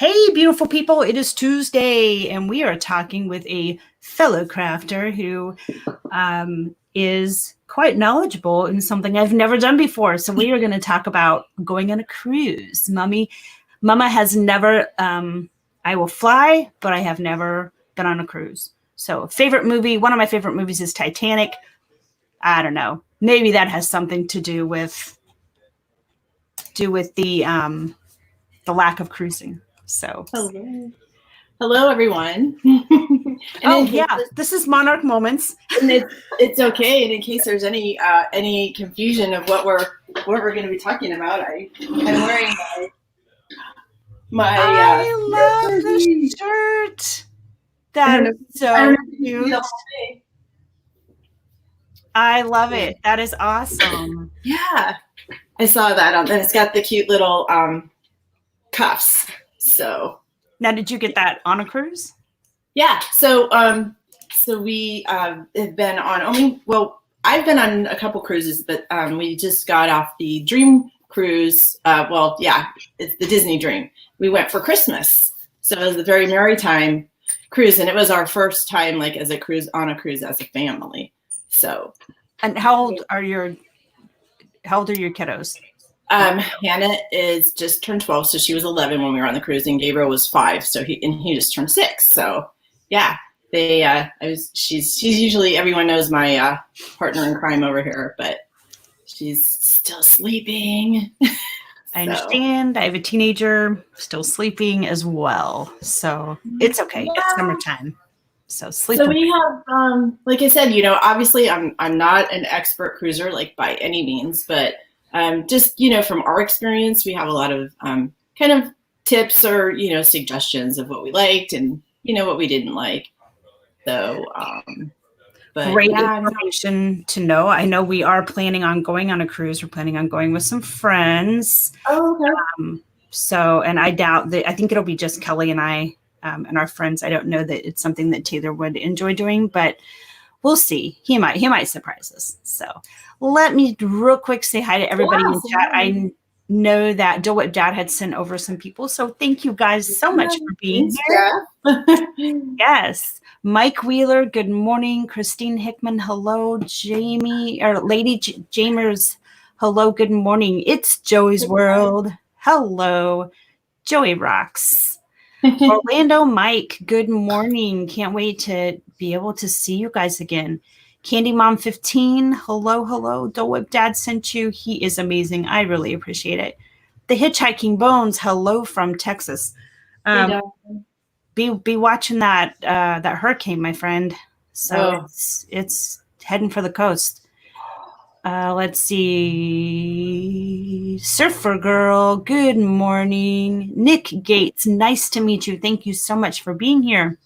Hey, beautiful people, it is Tuesday, and we are talking with a fellow crafter who is quite knowledgeable in something I've never done before. So we are going to talk about going on a cruise. Mama has never, I will fly, but I have never been on a cruise. So favorite movie, one of my favorite movies is Titanic. I don't know. Maybe that has something to do with the lack of cruising. So Hello everyone. This is Monarch Moments. And it's okay. And in case there's any confusion of what we're going to be talking about, I'm wearing my I love the shirt. That's so cute. I love it. That is awesome. Yeah, I saw that on, and it's got the cute little cuffs. So now, did you get that on a cruise? Yeah. So we have been on I've been on a couple cruises, but we just got off the Dream cruise. It's the Disney Dream. We went for Christmas. So it was a very maritime cruise, and it was our first time as a cruise as a family. So, and how old are your kiddos? Hannah is just turned 12, so she was 11 when we were on the cruise, and Gabriel was 5, so he just turned 6. So yeah, she's usually, everyone knows my partner in crime over here, but she's still sleeping. I understand. I have a teenager still sleeping as well, so it's okay. Yeah. It's summertime. So sleep. So we have, like I said, obviously I'm not an expert cruiser by any means, but just, from our experience, we have a lot of kind of tips or, suggestions of what we liked and, what we didn't like. So, great information to know. I know we are planning on going on a cruise. We're planning on going with some friends. Oh, okay. And I think it'll be just Kelly and I and our friends. I don't know that it's something that Taylor would enjoy doing, but we'll see. He might surprise us. So let me real quick say hi to everybody in chat. I know that Deal What Dad had sent over some people. So thank you guys so much for being here. Yes. Mike Wheeler, good morning. Christine Hickman, hello. Lady Jamers, hello, good morning. It's Joey's World. Hello. Joey rocks. Orlando Mike, good morning. Can't wait to be able to see you guys again. Candy Mom 15, hello. Dole Whip Dad sent you. He is amazing. I really appreciate it. The Hitchhiking Bones, hello from Texas. Be watching that hurricane, my friend. So it's heading for the coast. Let's see. Surfer Girl, good morning. Nick Gates, nice to meet you. Thank you so much for being here.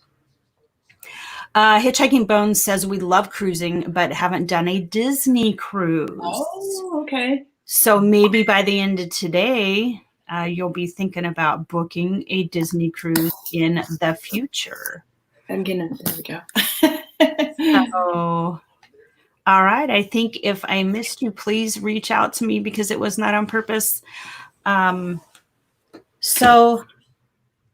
Hitchhiking Bones says we love cruising, but haven't done a Disney cruise. Oh, okay. So maybe by the end of today, you'll be thinking about booking a Disney cruise in the future. There we go. So, all right. I think if I missed you, please reach out to me because it was not on purpose. So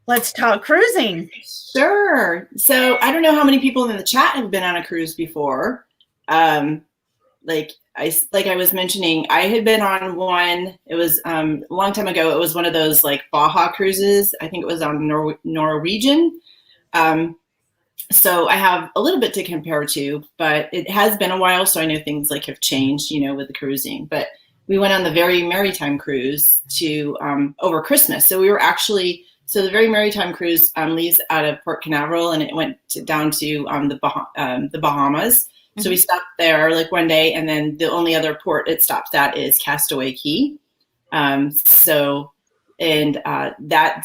let's talk cruising. Sure. So I don't know how many people in the chat have been on a cruise before. Like I was mentioning, I had been on one. It was a long time ago. It was one of those Baja cruises. I think it was on Norwegian. So I have a little bit to compare to, but it has been a while, so I know things have changed, with the cruising. But we went on the Very Maritime cruise to over Christmas. So we were actually the Very Maritime cruise leaves out of Port Canaveral, and it went down to the Bahamas. Mm-hmm. So we stopped there one day, and then the only other port it stops at is Castaway Cay. That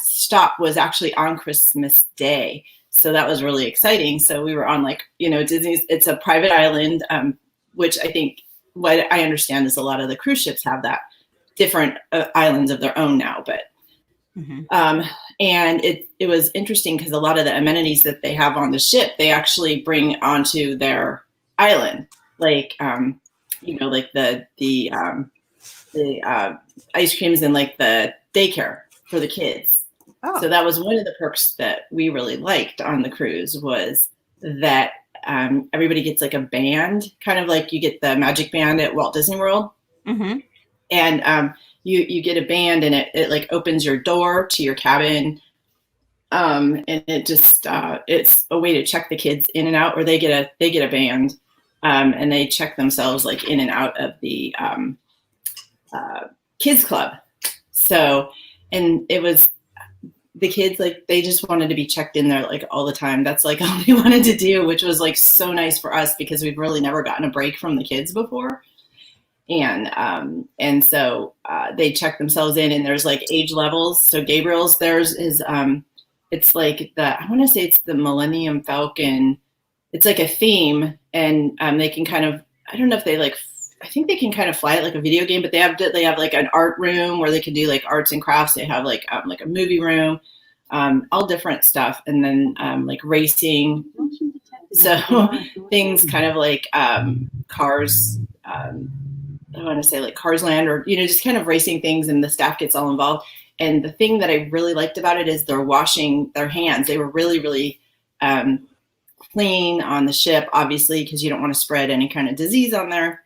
stop was actually on Christmas Day. So that was really exciting. So we were on Disney's, it's a private island, which I think what I understand is a lot of the cruise ships have that different islands of their own now. But, and it was interesting because a lot of the amenities that they have on the ship, they actually bring onto their island, the ice creams and the daycare for the kids. Oh. So that was one of the perks that we really liked on the cruise, was that everybody gets like a band, kind of like you get the Magic Band at Walt Disney World. Mm-hmm. And you get a band, and it like opens your door to your cabin. And it just it's a way to check the kids in and out, or they get a band, and they check themselves like in and out of the kids club. So, and it was the kids, like, they just wanted to be checked in there like all the time. That's like all they wanted to do, which was like so nice for us, because we've really never gotten a break from the kids before. And so they check themselves in, and there's like age levels. So Gabriel's, theirs is it's like I want to say it's the Millennium Falcon. It's like a theme, and they can kind of, I don't know if they like, I think they can kind of fly it like a video game, but they have like an art room where they can do like arts and crafts. They have like a movie room, all different stuff, and then like racing. So things kind of like cars. I want to say like Cars Land, or just kind of racing things, and the staff gets all involved. And the thing that I really liked about it is they're washing their hands. They were really, really clean on the ship, obviously, because you don't want to spread any kind of disease on there.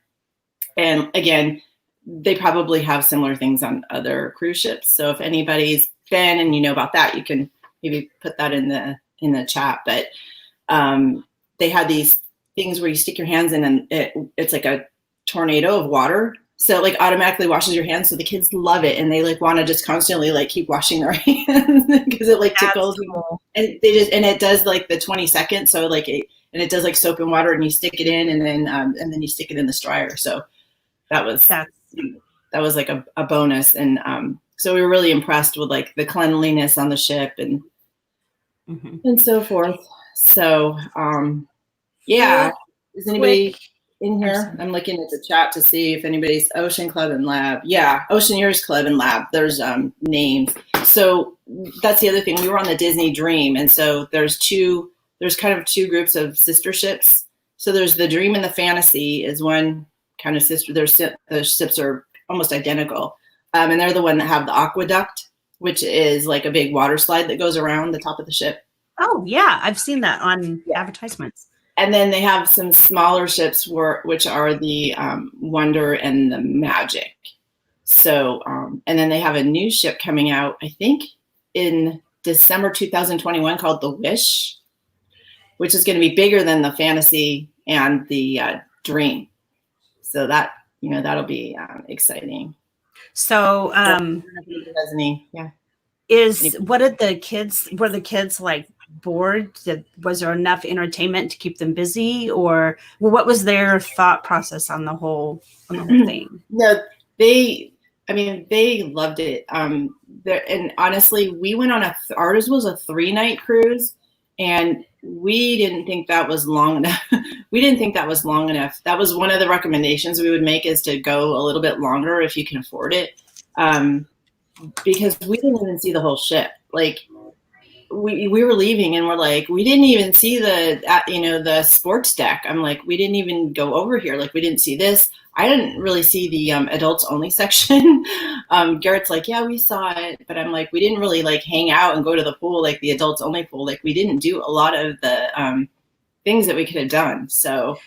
And again, they probably have similar things on other cruise ships. So if anybody's been and you know about that, you can maybe put that in the chat. But they had these things where you stick your hands in, and it's like a tornado of water. So it like automatically washes your hands. So the kids love it, and they like want to just constantly like keep washing their hands because it like tickles. Cool. And it does like the 20 seconds. So like it does like soap and water, and you stick it in, and then you stick it in the dryer. So that was like a bonus. And so we were really impressed with like the cleanliness on the ship and so forth. So yeah. Is anybody in here? I'm looking at the chat to see if anybody's Ocean Club and Lab. Yeah, Oceaneers Club and Lab. There's names. So that's the other thing. We were on the Disney Dream, and so there's kind of two groups of sister ships. So there's the Dream and the Fantasy is one kind of sister. The ships are almost identical, and they're the one that have the aqueduct, which is like a big water slide that goes around the top of the ship. Oh yeah, I've seen that on advertisements. And then they have some smaller ships which are the Wonder and the Magic. So, and then they have a new ship coming out, I think, in December 2021 called the Wish, which is going to be bigger than the Fantasy and the Dream. So that, that'll be exciting. So, yeah. Were the kids like bored? Was there enough entertainment to keep them busy, or what was their thought process on the whole thing? No, they loved it. And honestly, we went on ours was a 3-night cruise, and we didn't think that was long enough. That was one of the recommendations we would make, is to go a little bit longer if you can afford it. Because we didn't even see the whole ship. Like we were leaving, and we're like, we didn't even see the sports deck. I'm like, we didn't even go over here. Like, we didn't see this. I didn't really see the adults only section. Garrett's like, yeah, we saw it, but I'm like, we didn't really like hang out and go to the pool, like the adults only pool. Like, we didn't do a lot of the things that we could have done. So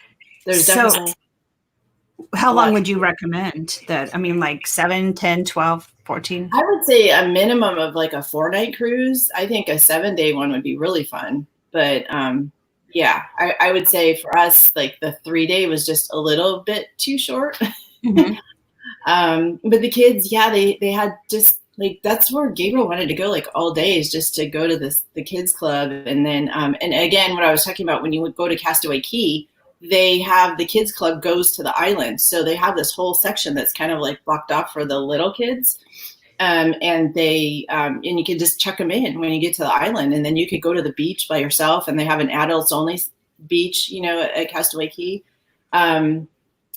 there's definitely. How long would you recommend that? I mean, like 7, 10, 12, 14? I would say a minimum of like a 4-night cruise. I think a 7-day one would be really fun. But yeah, I would say for us, like the 3-day was just a little bit too short. But the kids, yeah, they had just like, that's where Gabriel wanted to go like all day, is just to go to the kids club. And then, and again, what I was talking about, when you would go to Castaway Cay, they have the kids club goes to the island. So they have this whole section that's kind of like blocked off for the little kids. And they, and you can just check them in when you get to the island, and then you could go to the beach by yourself, and they have an adults only beach, at Castaway Cay. And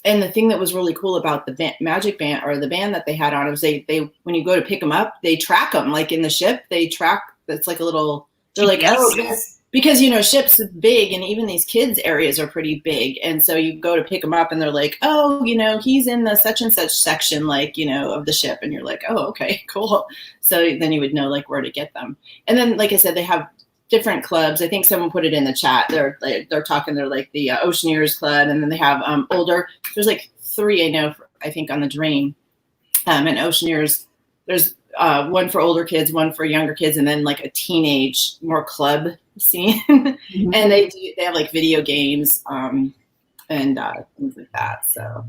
the thing that was really cool about the Magic Band, or the band that they had on, was they, when you go to pick them up, they track them like in the ship, they track, that's like a little, they're like, oh, because, you know, ships are big and even these kids areas are pretty big. And so you go to pick them up and they're like, oh, you know, he's in the such and such section, like, you know, of the ship. And you're like, oh, okay, cool. So then you would know like where to get them. And then, like I said, they have different clubs. I think someone put it in the chat. They're talking, they're like the Oceaneers Club. And then they have older, there's like 3, I know, I think on the Drain. And Oceaneers, there's one for older kids, one for younger kids, and then like a teenage, more club scene. Mm-hmm. And they have like video games and things like that. So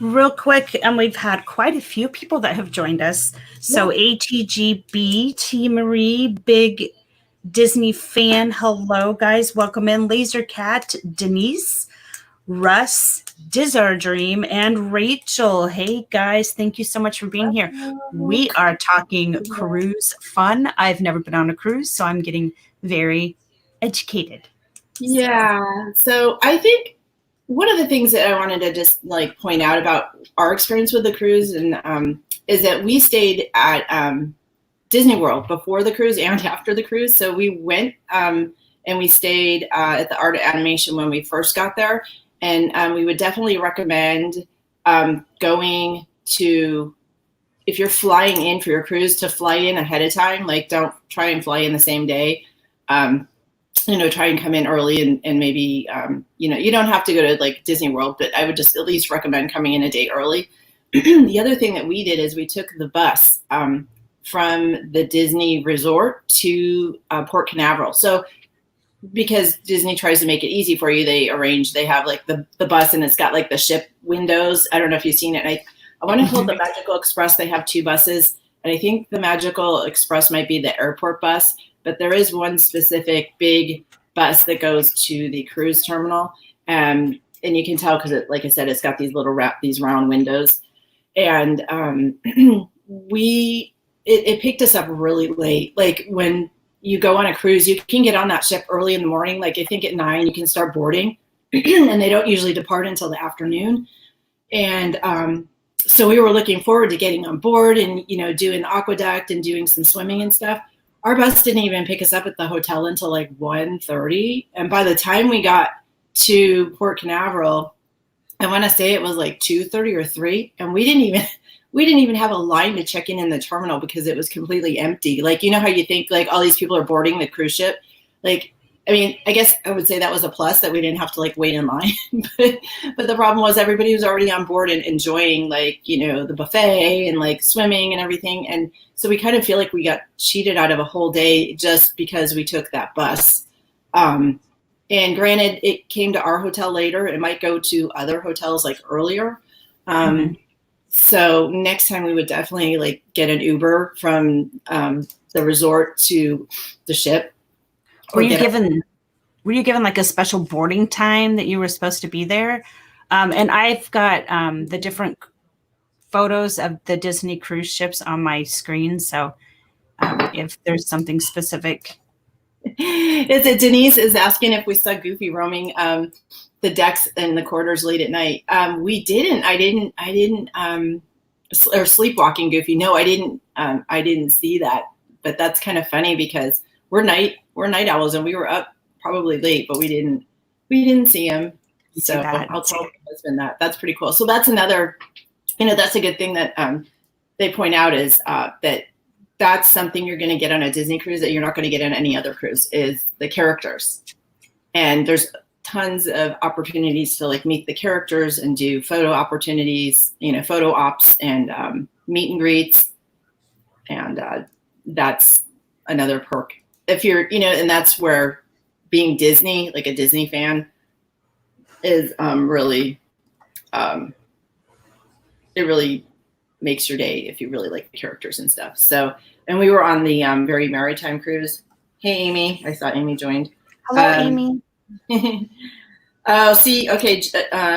real quick, and we've had quite a few people that have joined us. So yeah. ATGB, T Marie, big Disney fan. Hello, guys. Welcome in. Laser Cat, Denise, Russ, Dizzar Dream, and Rachel. Hey, guys. Thank you so much for being here. We are talking cruise fun. I've never been on a cruise, so I'm getting very educated. Yeah. So I think one of the things that I wanted to just like point out about our experience with the cruise and is that we stayed at Disney World before the cruise and after the cruise. So we went and we stayed at the Art of Animation when we first got there. And we would definitely recommend going to, if you're flying in for your cruise, to fly in ahead of time. Like, don't try and fly in the same day. You know, try and come in early and maybe, you know, you don't have to go to like Disney World, but I would just at least recommend coming in a day early. The other thing that we did is we took the bus from the Disney Resort to Port Canaveral. So because Disney tries to make it easy for you, they have like the bus and it's got like the ship windows. I don't know if you've seen it. I want to hold the Magical Express. They have 2 buses. And I think the Magical Express might be the airport bus, but there is one specific big bus that goes to the cruise terminal. And you can tell because, like I said, it's got these little these round windows. And it picked us up really late. Like when you go on a cruise, you can get on that ship early in the morning. Like I think at 9 you can start boarding, and they don't usually depart until the afternoon. And so we were looking forward to getting on board and, you know, doing the aqueduct and doing some swimming and stuff. Our bus didn't even pick us up at the hotel until like 1:30. And by the time we got to Port Canaveral, I want to say it was like 2:30 or 3. And we didn't even have a line to check in the terminal because it was completely empty. Like, you know how you think like all these people are boarding the cruise ship? Like, I mean, I guess I would say that was a plus that we didn't have to like wait in line. but the problem was everybody was already on board and enjoying like, you know, the buffet and like swimming and everything. And so we kind of feel like we got cheated out of a whole day just because we took that bus. And granted, it came to our hotel later. It might go to other hotels like earlier. So next time we would definitely like get an Uber from the resort to the ship. Were you given like a special boarding time that you were supposed to be there? And I've got the different photos of the Disney cruise ships on my screen. So if there's something specific. Is it Denise is asking if we saw Goofy roaming the decks and the corridors late at night? We didn't. I didn't. Or sleepwalking Goofy. No, I didn't. I didn't see that. But that's kind of funny because we're night owls and we were up probably late, but we didn't see him. So I'll tell my husband that. That's pretty cool. So that's another, you know, that's a good thing that they point out is that that's something you're going to get on a Disney cruise that you're not going to get on any other cruise is the characters. And there's tons of opportunities to like meet the characters and do photo opportunities, you know, photo ops and meet and greets. And that's another perk. If you're, you know, and that's where being Disney, like a Disney fan is really, it really makes your day if you really like the characters and stuff. So, and we were on the very maritime cruise. Hey, Amy. I saw Amy joined. Hello, Amy. Oh, see, okay.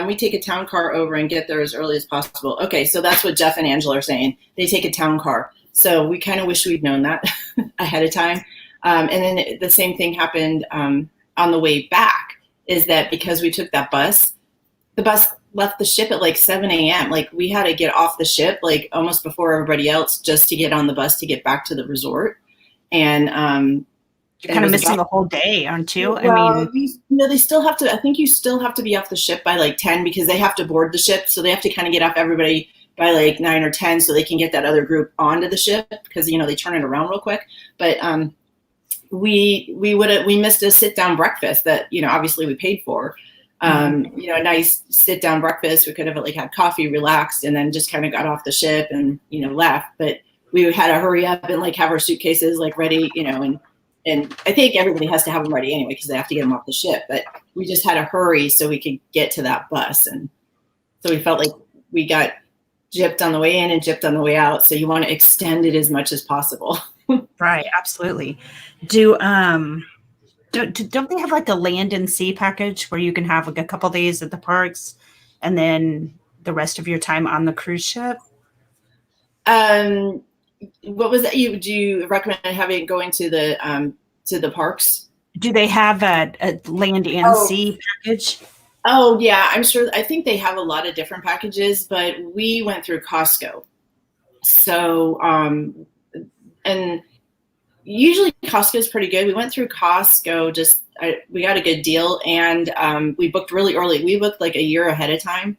We take a town car over and get there as early as possible. Okay, so that's what Jeff and Angela are saying. They take a town car. So we kind of wish we'd known that ahead of time. And then the same thing happened on the way back is that because we took that bus, the bus left the ship at like 7 a.m. Like we had to get off the ship like almost before everybody else just to get on the bus to get back to the resort. And You're kind of missing a whole day, aren't you? Well, I mean, they still have to. I think you still have to be off the ship by like 10 because they have to board the ship, so they have to kind of get off everybody by like 9 or 10 so they can get that other group onto the ship because they turn it around real quick. But we missed a sit down breakfast that obviously we paid for. A nice sit down breakfast. We could have like had coffee, relaxed, and then just kind of got off the ship and left. But we had to hurry up and like have our suitcases like ready, and I think everybody has to have them ready anyway because they have to get them off the ship. But we just had to hurry so we could get to that bus, and so we felt like we got gypped on the way in and gypped on the way out. So you want to extend it as much as possible. Right, absolutely. Don't they have like a land and sea package where you can have like a couple days at the parks and then the rest of your time on the cruise ship? What was that? Do you recommend going to the parks? Do they have a land and sea package? Oh yeah, I'm sure. I think they have a lot of different packages, but we went through Costco. So, and usually Costco is pretty good. We went through Costco, we got a good deal, and we booked really early. We booked like a year ahead of time.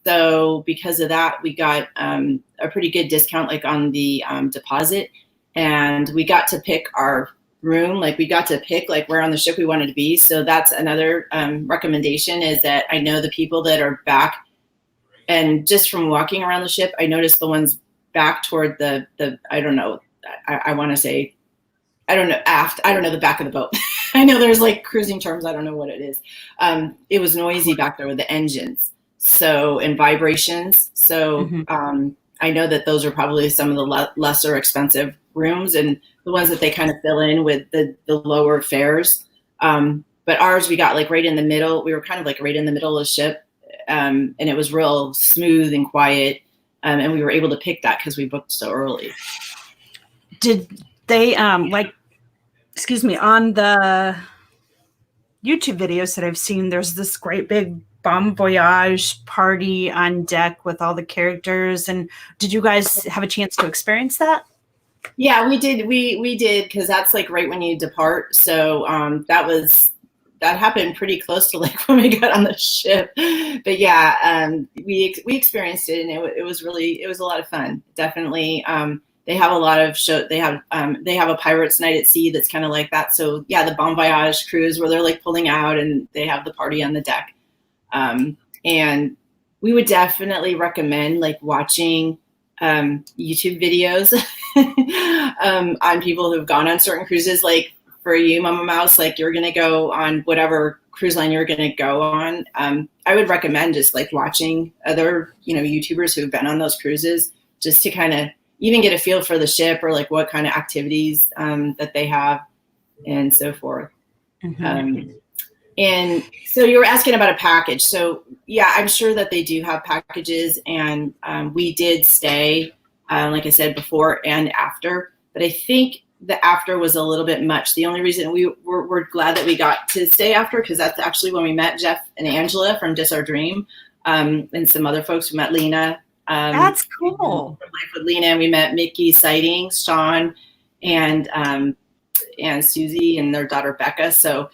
So because of that, we got a pretty good discount like on the deposit, and we got to pick our room. Like we got to pick like where on the ship we wanted to be. So that's another recommendation is that I know the people that are back, and just from walking around the ship, I noticed the ones back toward the I don't know. I want to say, I don't know, aft. I don't know the back of the boat. I know there's like cruising terms. I don't know what it is. It was noisy back there with the engines. So, and vibrations. So I know that those are probably some of the lesser expensive rooms and the ones that they kind of fill in with the lower fares. But ours, we got like right in the middle. We were kind of like right in the middle of the ship. And it was real smooth and quiet. And we were able to pick that because we booked so early. Did they on the YouTube videos that I've seen, there's this great big Bon Voyage party on deck with all the characters. And did you guys have a chance to experience that? Yeah, we did. We did because that's like right when you depart. So that happened pretty close to like when we got on the ship. But yeah, we experienced it, and it was a lot of fun. Definitely. They have a lot of show. They have a Pirates Night at Sea that's kind of like that. So yeah, the Bon Voyage cruise where they're like pulling out and they have the party on the deck. And we would definitely recommend like watching YouTube videos on people who've gone on certain cruises. Like for you, Mama Mouse, like you're gonna go on whatever cruise line you're gonna go on. I would recommend just like watching other YouTubers who've been on those cruises just to kind of even get a feel for the ship or like what kind of activities that they have and so forth. And so you were asking about a package. So yeah, I'm sure that they do have packages, and we did stay, like I said, before and after, but I think the after was a little bit much. The only reason we're glad that we got to stay after, because that's actually when we met Jeff and Angela from Just Our Dream, and some other folks. We met Lena. That's cool. Life with Lena, and we met Mickey Sightings, Sean, and Susie and their daughter Becca. So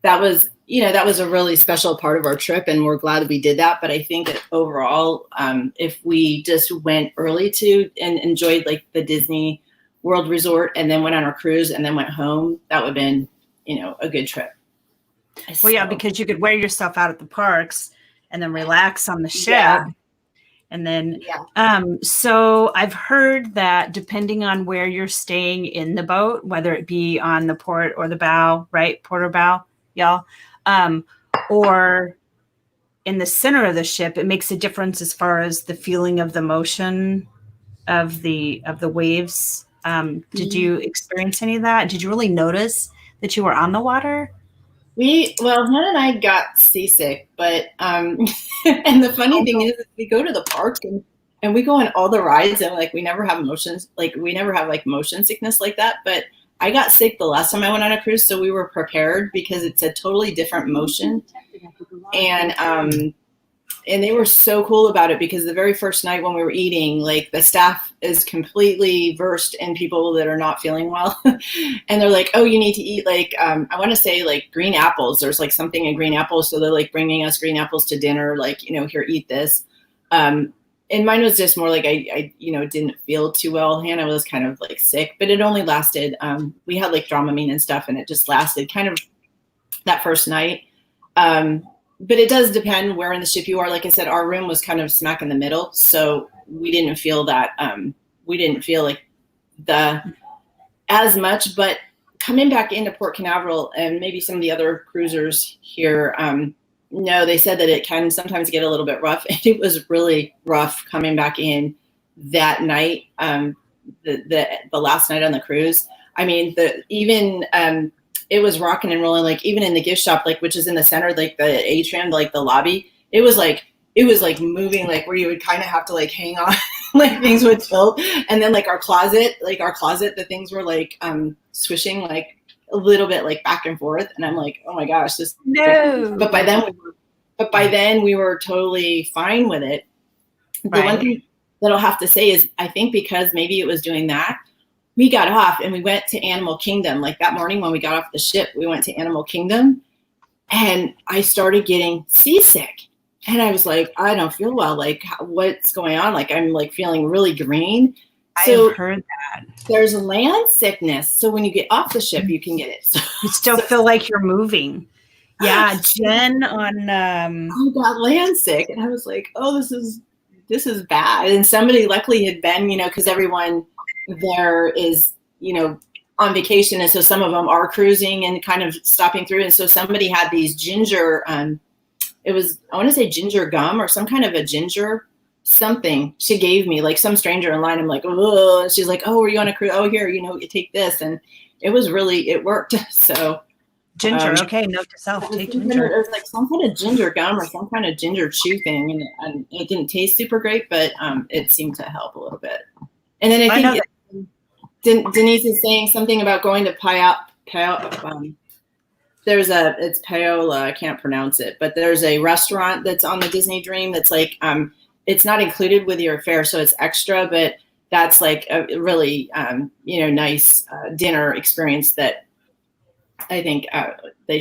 that was a really special part of our trip, and we're glad that we did that. But I think that overall, if we just went early and enjoyed like the Disney World Resort, and then went on our cruise, and then went home, that would have been, a good trip. Well, yeah, because you could wear yourself out at the parks and then relax on the ship. Yeah. And then, so I've heard that depending on where you're staying in the boat, whether it be on the port or the bow, right? Port or bow, y'all, or in the center of the ship, it makes a difference as far as the feeling of the motion of the waves. Did you experience any of that? Did you really notice that you were on the water? Hannah and I got seasick, but and the funny thing is we go to the park and we go on all the rides, and like we never have motion sickness like that. But I got sick the last time I went on a cruise, so we were prepared because it's a totally different motion. And and they were so cool about it, because the very first night when we were eating, like the staff is completely versed in people that are not feeling well. And they're like, oh, you need to eat like, I want to say like green apples. There's like something in green apples. So they're like bringing us green apples to dinner. Like, here, eat this. And mine was just more like, I didn't feel too well. Hannah was kind of like sick, but it only lasted, we had like Dramamine and stuff, and it just lasted kind of that first night. But it does depend where in the ship you are. Like I said, our room was kind of smack in the middle. So we didn't feel that, we didn't feel like as much, but coming back into Port Canaveral and maybe some of the other cruisers here, no, they said that it can sometimes get a little bit rough. And it was really rough coming back in that night, the last night on the cruise. I mean, it was rocking and rolling, like even in the gift shop, like, which is in the center, like the atrium, like the lobby, it was like moving, like where you would kind of have to like hang on, like things would tilt. And then like our closet, the things were like swishing like a little bit like back and forth. And I'm like, oh my gosh, this. No. But by then we were totally fine with it. The one thing that I'll have to say is, I think because maybe it was doing that, we got off and we went to Animal Kingdom. Like that morning when we got off the ship, we went to Animal Kingdom, and I started getting seasick. And I was like, I don't feel well. Like, what's going on? Like, I'm like feeling really green. So I've heard that. There's land sickness. So when you get off the ship, you can get it. So, you still feel like you're moving. Yeah. Jen on, I got land sick, and I was like, oh, this is bad. And somebody luckily had been, because everyone there is, on vacation. And so some of them are cruising and kind of stopping through. And so somebody had these ginger, it was, I want to say ginger gum or some kind of a ginger something she gave me, like some stranger in line. I'm like, oh, she's like, oh, are you on a cruise? Oh, here, you take this. And it worked. So ginger. Okay. Note to self, take ginger. It was like some kind of ginger gum or some kind of ginger chew thing. And it didn't taste super great, but it seemed to help a little bit. And then I think Denise is saying something about going to it's Paola, I can't pronounce it, but there's a restaurant that's on the Disney Dream that's like, it's not included with your fare, so it's extra, but that's like a really, nice dinner experience that I think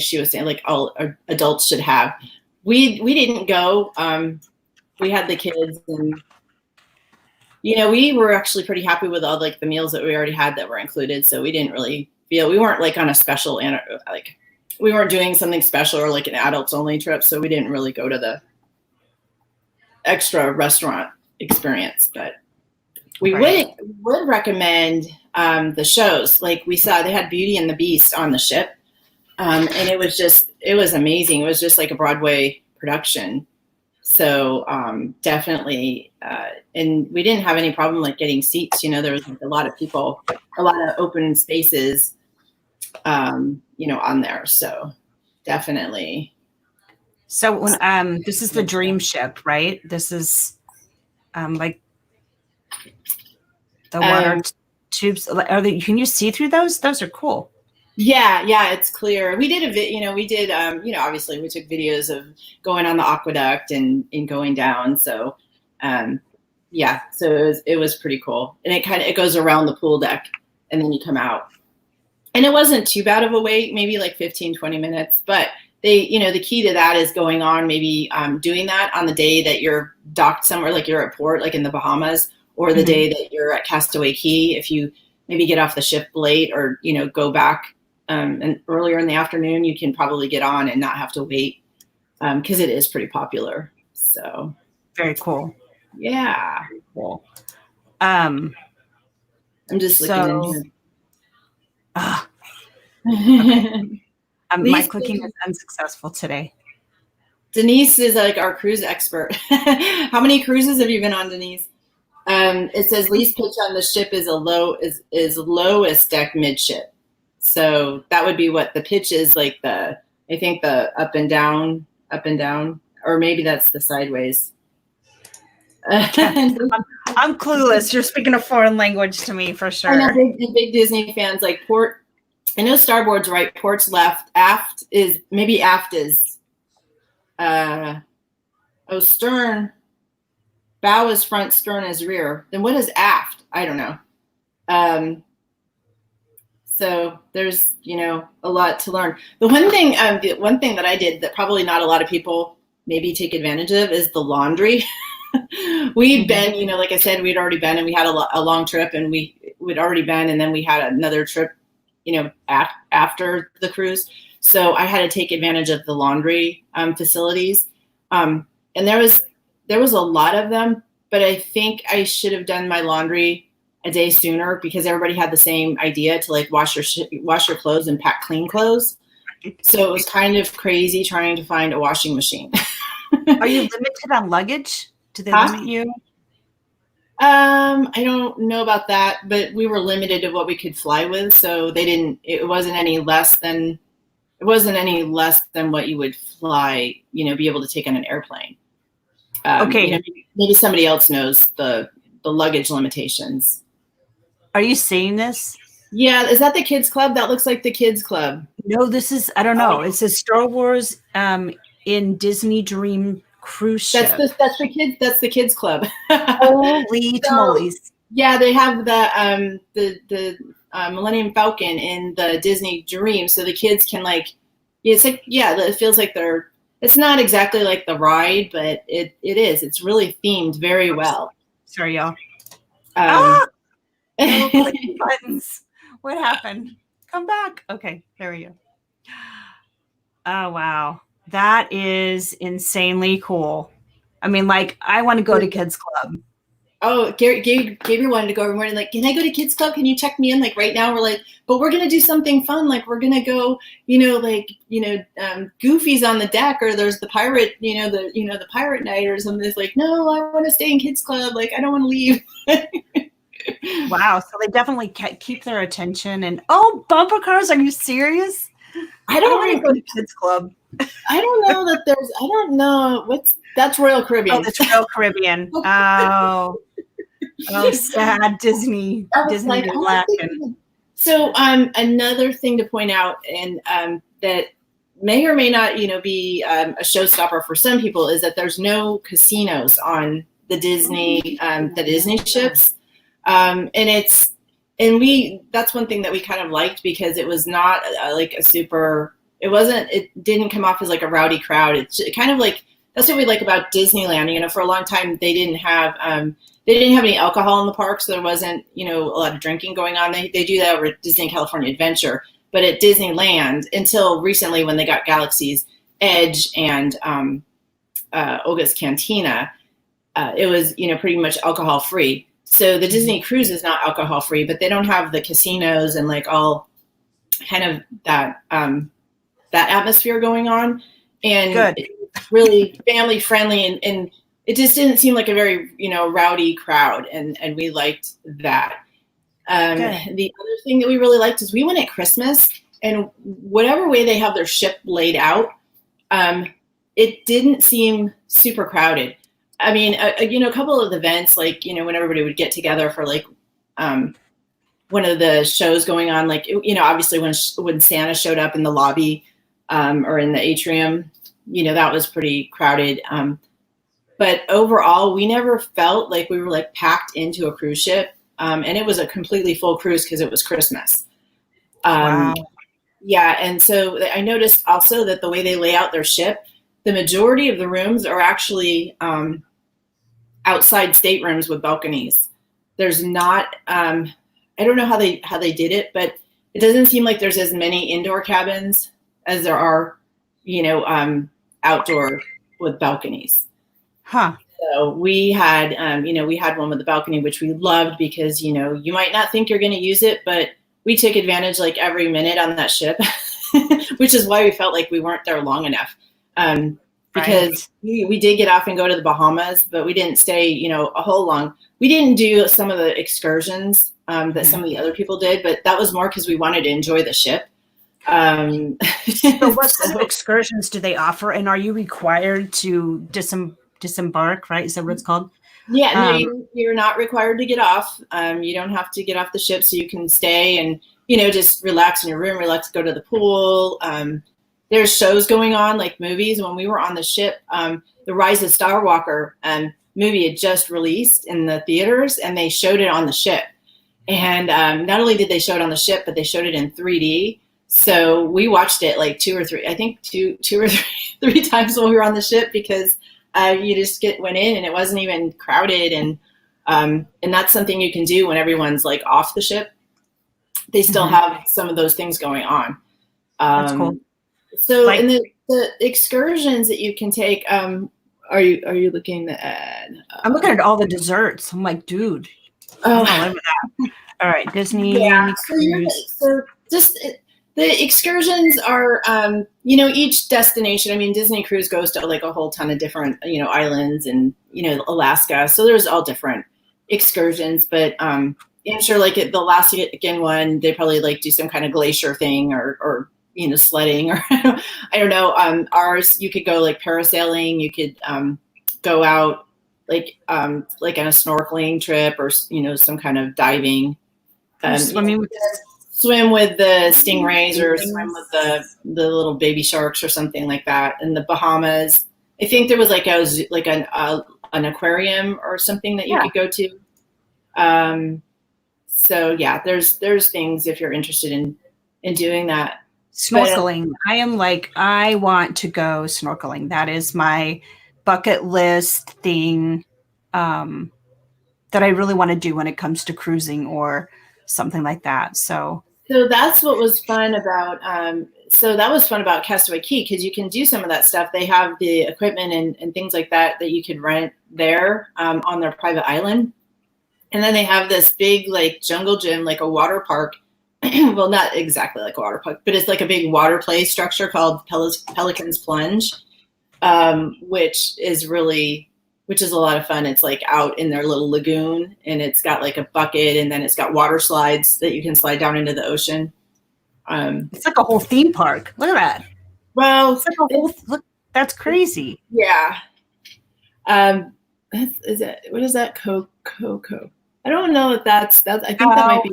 she was saying like all adults should have. We didn't go. We had the kids, and we were actually pretty happy with all like the meals that we already had that were included. So we didn't really feel, we weren't like on a special, like we weren't doing something special or like an adults only trip. So we didn't really go to the extra restaurant experience, but we would recommend the shows. Like we saw, they had Beauty and the Beast on the ship. And it was amazing. It was just like a Broadway production. So definitely, and we didn't have any problem like getting seats. There was like a lot of people, a lot of open spaces, on there. So definitely. So when this is the Dream Ship, right? This is like the water tubes. Can you see through those? Those are cool. Yeah, it's clear. We did obviously we took videos of going on the aqueduct and going down. So, so it was pretty cool. And it goes around the pool deck and then you come out. And it wasn't too bad of a wait, maybe like 15, 20 minutes. But the key to that is going on, maybe doing that on the day that you're docked somewhere, like you're at port, like in the Bahamas, or the day that you're at Castaway Cay. If you maybe get off the ship late or, go back. And earlier in the afternoon, you can probably get on and not have to wait because it is pretty popular. So very cool. Yeah. Very cool. I'm just looking in here. Okay. My clicking is unsuccessful today. Denise is like our cruise expert. How many cruises have you been on, Denise? It says least pitch on the ship is lowest deck midship. So that would be what the pitch is, like I think the up and down, or maybe that's the sideways. I'm clueless. You're speaking a foreign language to me for sure. I know big Disney fans like port. I know starboard's right, port's left, aft is Oh, stern. Bow is front, stern is rear. Then what is aft? I don't know. So there's, a lot to learn. The one thing that I did that probably not a lot of people maybe take advantage of is the laundry. We'd been, like I said, we'd already been, and we had a long trip, and we'd already been, and then we had another trip, after the cruise. So I had to take advantage of the laundry facilities, and there was a lot of them, but I think I should have done my laundry a day sooner because everybody had the same idea to like wash your clothes and pack clean clothes. So it was kind of crazy trying to find a washing machine. Are you limited on luggage? Do they limit you? I don't know about that, but we were limited to what we could fly with. So it wasn't any less than what you would fly, be able to take on an airplane. Okay. Maybe somebody else knows the luggage limitations. Are you seeing this? Yeah. Is that the kids club? That looks like the kids club. No, this is, I don't know. It says Star Wars in Disney Dream cruise ship. That's the kids club. Holy tamales. Yeah, they have the Millennium Falcon in the Disney Dream, so the kids can it feels like it's not exactly like the ride, but it is. It's really themed very well. Sorry, y'all. Buttons. What happened? Come back. Okay, there we go. Oh, wow. That is insanely cool. I mean, I want to go to kids club. Oh, Gabriel wanted to go every morning. Like, can I go to kids club? Can you check me in? Like right now we're like, but we're going to do something fun. Like we're going to go, Goofy's on the deck, or there's the pirate, the pirate night or something. It's like, no, I want to stay in kids club. Like, I don't want to leave. Wow. So they definitely keep their attention. And bumper cars. Are you serious? I don't want to go to kids club. I don't know that I don't know that's Royal Caribbean. Oh, that's Royal Caribbean. Oh, sad Disney Black. So another thing to point out, and that may or may not, be a showstopper for some people, is that there's no casinos on the Disney ships, that's one thing that we kind of liked because it was not it didn't come off as like a rowdy crowd. It's kind of like, that's what we like about Disneyland. For a long time they didn't have any alcohol in the park, so there wasn't, a lot of drinking going on. They do that over at Disney California Adventure, but at Disneyland until recently when they got Galaxy's Edge and Olga's Cantina, it was, pretty much alcohol free. So the Disney cruise is not alcohol free, but they don't have the casinos and all kind of that atmosphere going on. And good. It's really family friendly, and it just didn't seem like a very, rowdy crowd. And we liked that. The other thing that we really liked is we went at Christmas, and whatever way they have their ship laid out, it didn't seem super crowded. I mean, a couple of events, when everybody would get together for one of the shows going on, obviously when Santa showed up in the lobby or in the atrium, that was pretty crowded. But overall, we never felt like we were packed into a cruise ship. And it was a completely full cruise because it was Christmas. Wow. Yeah. And so I noticed also that the way they lay out their ship, the majority of the rooms are actually outside staterooms with balconies. There's not, I don't know how they did it, but it doesn't seem like there's as many indoor cabins as there are, outdoor with balconies. Huh. So we had, we had one with the balcony, which we loved because, you might not think you're going to use it, but we took advantage every minute on that ship, which is why we felt like we weren't there long enough. Because we did get off and go to the Bahamas, but we didn't stay, a whole long. We didn't do some of the excursions that some of the other people did, but that was more because we wanted to enjoy the ship. So what kind of excursions do they offer, and are you required to disembark? Right, is that what it's called? Yeah, no, you're not required to get off. You don't have to get off the ship, so you can stay and just relax in your room, go to the pool. There's shows going on, like movies. When we were on the ship, it the Rise of Skywalker movie had just released in the theaters, and they showed it on the ship. And not only did they show it on the ship, but they showed it in 3D. So we watched it like two or three times while we were on the ship, because you just went in and it wasn't even crowded. And that's something you can do when everyone's like off the ship. They still have some of those things going on. That's cool. So, like, and the excursions that you can take, are you looking at? I'm looking at all the desserts. I'm like, dude, I'm all over that. All right, Disney. Yeah. So just the excursions are, each destination. I mean, Disney Cruise goes to like a whole ton of different, islands and, Alaska. So there's all different excursions, but I'm sure like the Alaskan one, they probably like do some kind of glacier thing or sledding, or I don't know. Ours, you could go like parasailing. You could go out like on a snorkeling trip, or some kind of diving. Swim with the stingrays, or swim with the little baby sharks, or something like that. In the Bahamas, I think there was like an aquarium or something that you could go to. So yeah, there's things if you're interested in doing that. Snorkeling. I want to go snorkeling. That is my bucket list thing that I really want to do when it comes to cruising or something like that. So that's what was fun about Castaway Cay, because you can do some of that stuff. They have the equipment and things like that you could rent there on their private island. And then they have this big like jungle gym, like a water park. Well, not exactly like a water park, but it's like a big water play structure called Pelican's Plunge, which is a lot of fun. It's like out in their little lagoon, and it's got like a bucket, and then it's got water slides that you can slide down into the ocean. It's like a whole theme park. Look at that. Well, it's like a whole look. That's crazy. Yeah. What is that? Coco. I don't know if that's. I think that might be.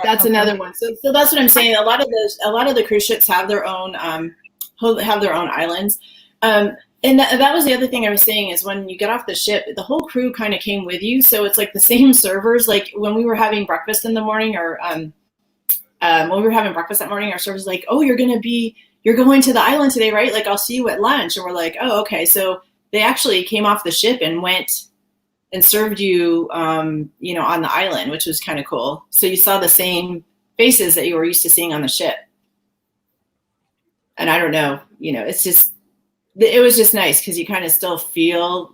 That's another one. So that's what I'm saying. A lot of the cruise ships have their own islands. And that was the other thing I was saying, is when you get off the ship, the whole crew kind of came with you. So it's like the same servers. Like when we were having breakfast in the morning, or when we were having breakfast that morning, our servers like, "Oh, you're going to the island today, right? Like, I'll see you at lunch." And we're like, "Oh, okay." So they actually came off the ship and went and served you, on the island, which was kind of cool. So you saw the same faces that you were used to seeing on the ship. And I don't know, it was just nice, because you kind of still feel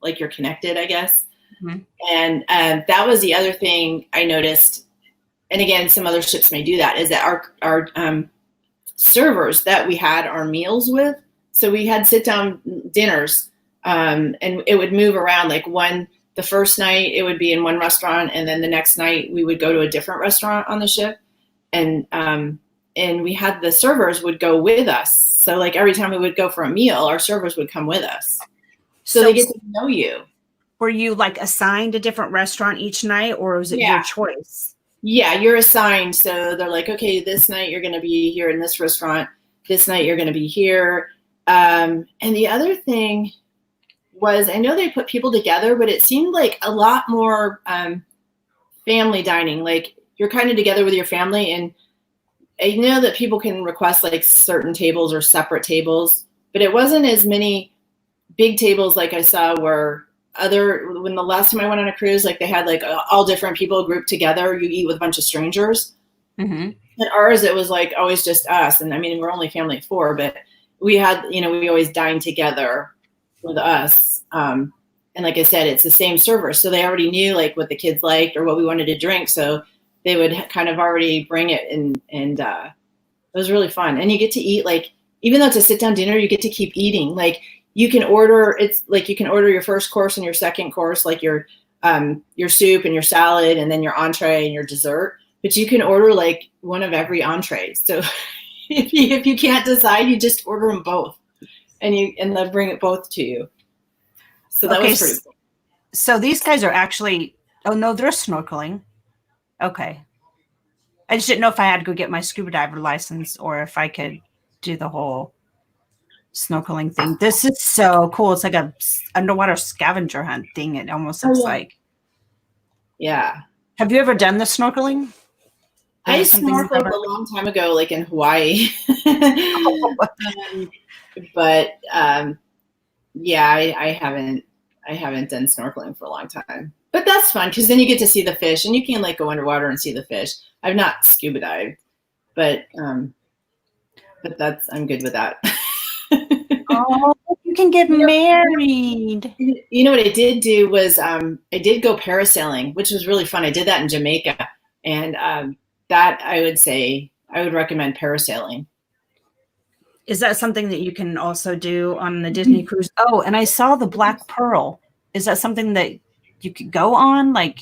like you're connected, I guess. Mm-hmm. And that was the other thing I noticed. And again, some other ships may do that, is that our servers that we had our meals with. So we had sit-down dinners, and it would move around. Like the first night it would be in one restaurant, and then the next night we would go to a different restaurant on the ship. And we had the servers would go with us. So like every time we would go for a meal, our servers would come with us. So they get to know you. Were you like assigned a different restaurant each night, or was it your choice? Yeah, you're assigned. So they're like, okay, this night you're going to be here in this restaurant. This night you're going to be here. And the other thing was, I know they put people together, but it seemed like a lot more family dining. Like you're kind of together with your family, and I know that people can request like certain tables or separate tables, but it wasn't as many big tables like I saw when the last time I went on a cruise, like they had like all different people grouped together. You eat with a bunch of strangers. Mm-hmm. And ours, it was like always just us. And I mean, we're only family of 4, but we had, we always dined together with us. And like I said, it's the same server. So they already knew like what the kids liked or what we wanted to drink. So they would kind of already bring it, and it was really fun. And you get to eat, like, even though it's a sit down dinner, you get to keep eating. Like you can order your first course and your second course, like your soup and your salad, and then your entree and your dessert. But you can order like one of every entree. So if you can't decide, you just order them both, and they'll bring it both to you. So that was pretty cool. So these guys are actually, oh no, they're snorkeling. Okay. I just didn't know if I had to go get my scuba diver license, or if I could do the whole snorkeling thing. This is so cool. It's like a underwater scavenger hunt thing. It almost looks like. Yeah. Have you ever done the snorkeling? I snorkeled a long time ago, like in Hawaii. But yeah, I haven't done snorkeling for a long time. But that's fun because then you get to see the fish and you can like go underwater and see the fish. I've not scuba dived, but that's I'm good with that. Oh, you can get married. You know what I did do was I did go parasailing, which was really fun. I did that in Jamaica, and that I would recommend parasailing. Is that something that you can also do on the Disney cruise? Oh, and I saw the Black Pearl. Is that something that you could go on? Like,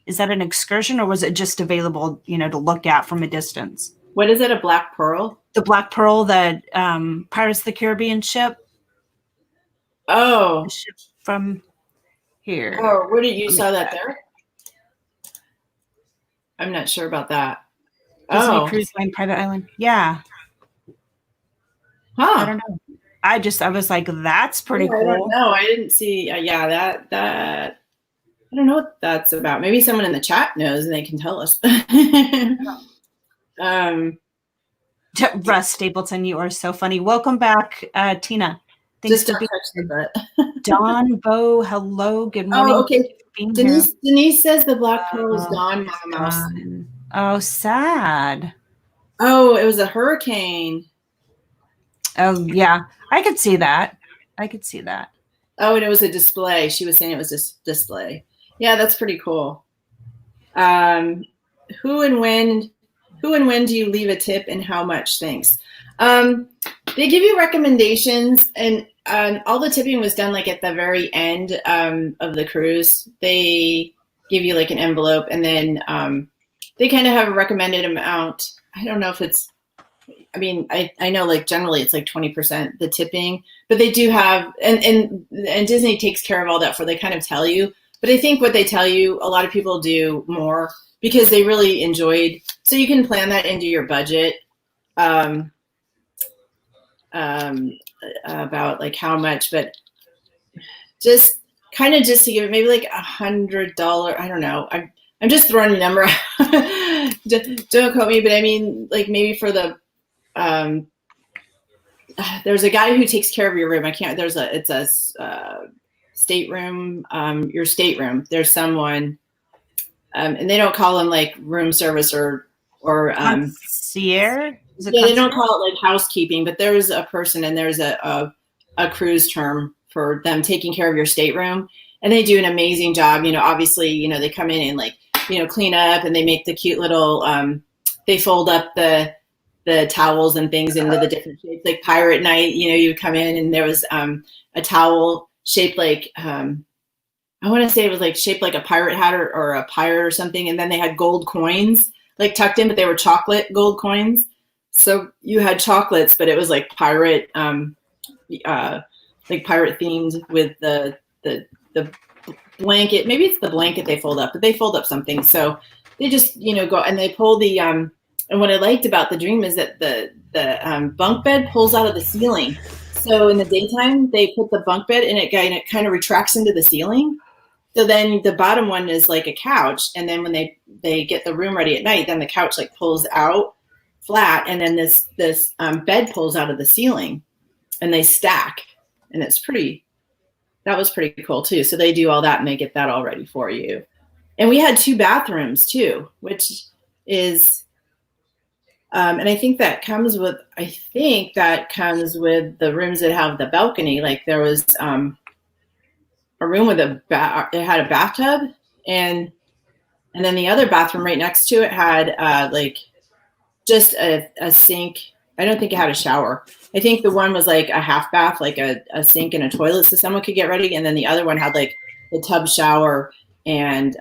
is that an excursion or was it just available, to look at from a distance? What is it, a Black Pearl? The Black Pearl, the Pirates of the Caribbean ship. Oh. The ship from here. Oh, where did you saw that there? I'm not sure about that. Disney Cruise Line Private Island. Yeah. Huh. I don't know. I was like, that's pretty cool. I don't know. I didn't see. That. I don't know what that's about. Maybe someone in the chat knows and they can tell us. Russ Stapleton, you are so funny. Welcome back, Tina. Thanks for being here. Don Bo, hello. Good morning. Oh, okay. Denise says the Black Pearl is gone, Mouse. Oh, sad. Oh, it was a hurricane. Oh, yeah. I could see that. Oh, and it was a display. She was saying it was a display. Yeah, that's pretty cool. Who and when do you leave a tip and how much? Thanks. They give you recommendations, and all the tipping was done like at the very end of the cruise. They give you like an envelope, and then they kind of have a recommended amount. I don't know if it's, I know like generally it's like 20% the tipping, but they do have, and Disney takes care of all that they kind of tell you. But I think what they tell you, a lot of people do more because they really enjoyed. So you can plan that into your budget. About like how much, but just to give it maybe like $100. I don't know. I'm just throwing a number out. Don't quote me, but I mean like maybe for the there's a guy who takes care of your room. It's a stateroom, your stateroom. There's someone, and they don't call them like room service or concierge. They don't call it like housekeeping, but there's a person and there's a cruise term for them taking care of your stateroom, and they do an amazing job. Obviously, they come in and like, clean up, and they make the cute little, they fold up the towels and things into the different shapes. Like Pirate Night, you would come in and there was a towel shaped like, I want to say it was like shaped like a pirate hat or a pirate or something, and then they had gold coins like tucked in, but they were chocolate gold coins. So you had chocolates, but it was like pirate, like pirate themed with the blanket. Maybe it's the blanket they fold up, but they fold up something. So they just, go and they pull the, and what I liked about the dream is that the bunk bed pulls out of the ceiling. So in the daytime, they put the bunk bed in it, and it kind of retracts into the ceiling. So then the bottom one is like a couch. And then when they get the room ready at night, then the couch like pulls out flat, and then this bed pulls out of the ceiling, and they stack, and that was pretty cool too. So they do all that and they get that all ready for you. And we had 2 bathrooms too, which is and I think that comes with the rooms that have the balcony. Like there was a room with it had a bathtub, and then the other bathroom right next to it had like just a sink. I don't think it had a shower. I think the one was like a half bath, like a sink and a toilet so someone could get ready. And then the other one had like the tub shower and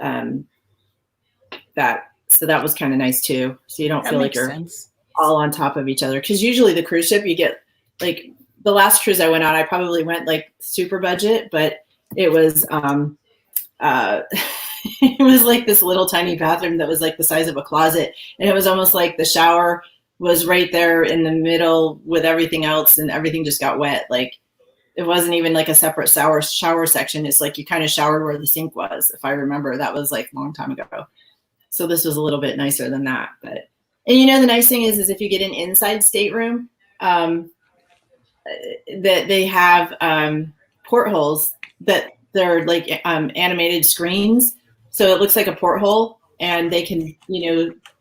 that. So that was kind of nice too. So you don't feel like you're all on top of each other. Because usually the cruise ship, you get like the last cruise I went on, I probably went like super budget, but it was it was like this little tiny bathroom that was like the size of a closet, and it was almost like the shower was right there in the middle with everything else, and everything just got wet. Like it wasn't even like a separate shower section. It's like you kind of showered where the sink was, if I remember. That was like a long time ago. So this was a little bit nicer than that. But and the nice thing is if you get an inside stateroom, that they have portholes that they're like animated screens, so it looks like a porthole, and they can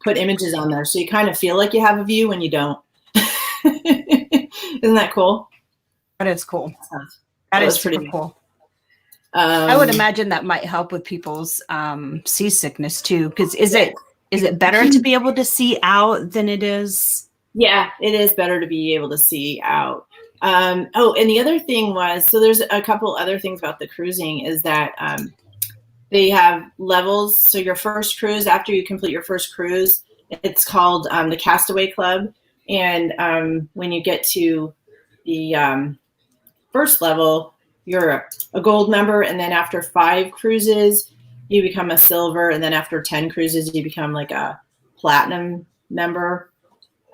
put images on there, so you kind of feel like you have a view when you don't. Isn't that cool? That is cool. That is pretty cool. I would imagine that might help with people's seasickness too, because is it better to be able to see out than it is? Yeah, it is better to be able to see out. And the other thing was, so there's a couple other things about the cruising, is that they have levels. So your first cruise, after you complete your first cruise, it's called the Castaway Club. And when you get to the first level, you're a gold member. And then after 5 cruises, you become a silver. And then after 10 cruises, you become like a platinum member.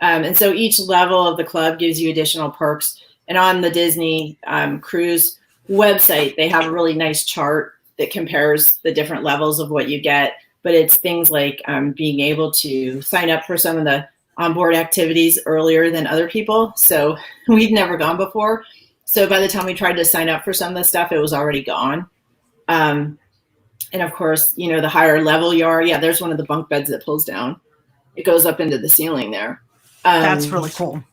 And so each level of the club gives you additional perks. And on the Disney cruise website, they have a really nice chart that compares the different levels of what you get. But it's things like being able to sign up for some of the onboard activities earlier than other people. So we'd never gone before. So by the time we tried to sign up for some of the stuff, it was already gone. And of course, the higher level you are, there's one of the bunk beds that pulls down. It goes up into the ceiling there. That's really cool.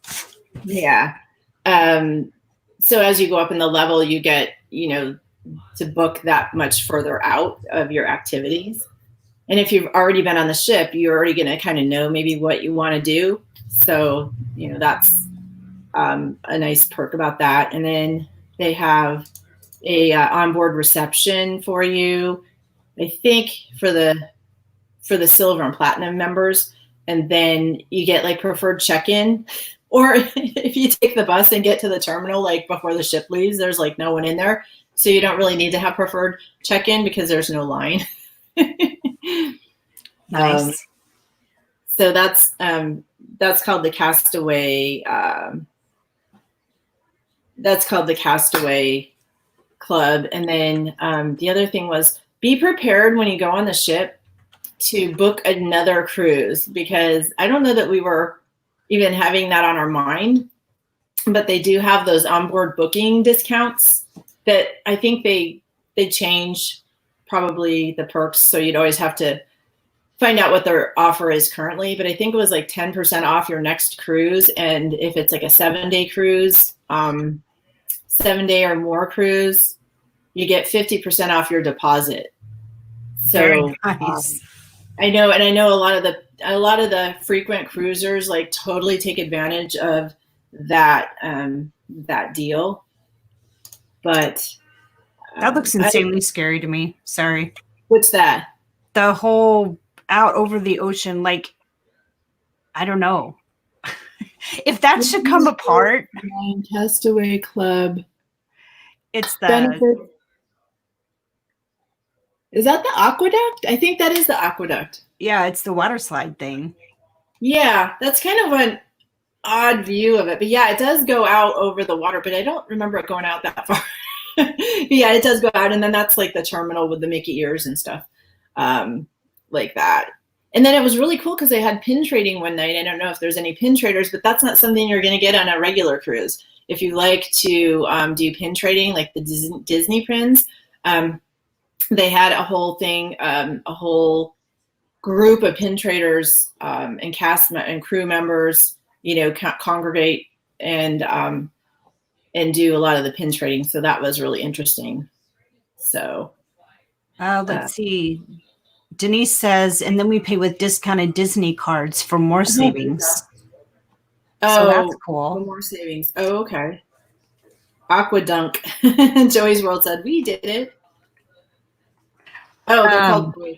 Yeah. So as you go up in the level, you get, to book that much further out of your activities. And if you've already been on the ship, you're already going to kind of know maybe what you want to do. So, that's a nice perk about that. And then they have a onboard reception for you, I think, for the silver and platinum members. And then you get like preferred check-in, or if you take the bus and get to the terminal like before the ship leaves, there's like no one in there, so you don't really need to have preferred check-in because there's no line. Nice. So that's called the Castaway. That's called the Castaway Club. And then the other thing was, be prepared when you go on the ship to book another cruise, because I don't know that we were even having that on our mind, but they do have those onboard booking discounts that I think they change probably the perks. So you'd always have to find out what their offer is currently, but I think it was like 10% off your next cruise. And if it's like a 7-day cruise, 7-day or more cruise, you get 50% off your deposit. So very nice. I know a lot of the frequent cruisers like totally take advantage of that deal. But that looks insanely scary to me. Sorry. What's that? The whole out over the ocean, like, I don't know. If that should come apart. Castaway Club. It's the benefit. Is that the aqueduct? I think that is the aqueduct. Yeah, it's the water slide thing. Yeah, that's kind of an odd view of it. But yeah, it does go out over the water, but I don't remember it going out that far. Yeah, it does go out. And then that's like the terminal with the Mickey ears and stuff like that. And then it was really cool because they had pin trading one night. I don't know if there's any pin traders, but that's not something you're going to get on a regular cruise. If you like to do pin trading, like the Disney pins, they had a whole thing, a whole group of pin traders and cast and crew members, congregate and do a lot of the pin trading. So that was really interesting. So let's see. Denise says, and then we pay with discounted Disney cards for more savings. So that's cool. For more savings. Oh, okay. Aquadunk. Joey's World said, we did it. Oh, they're called Go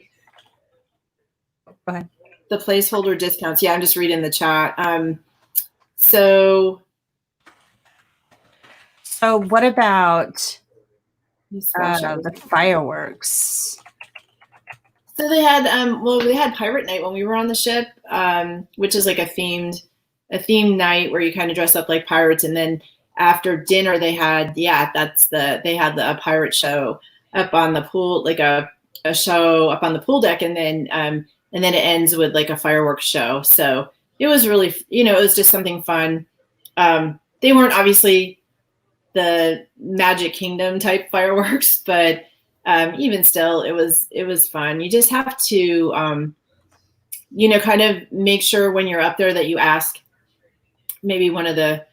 ahead. the placeholder discounts. Yeah, I'm just reading the chat. So what about the fireworks? So they had, we had Pirate Night when we were on the ship, which is like a themed theme night where you kind of dress up like pirates, and then after dinner they had a pirate show up on the pool, like a show up on the pool deck, and then it ends with like a fireworks show. So it was really, it was just something fun. They weren't obviously the Magic Kingdom type fireworks, but even still, it was fun. You just have to, kind of make sure when you're up there that you ask maybe one of the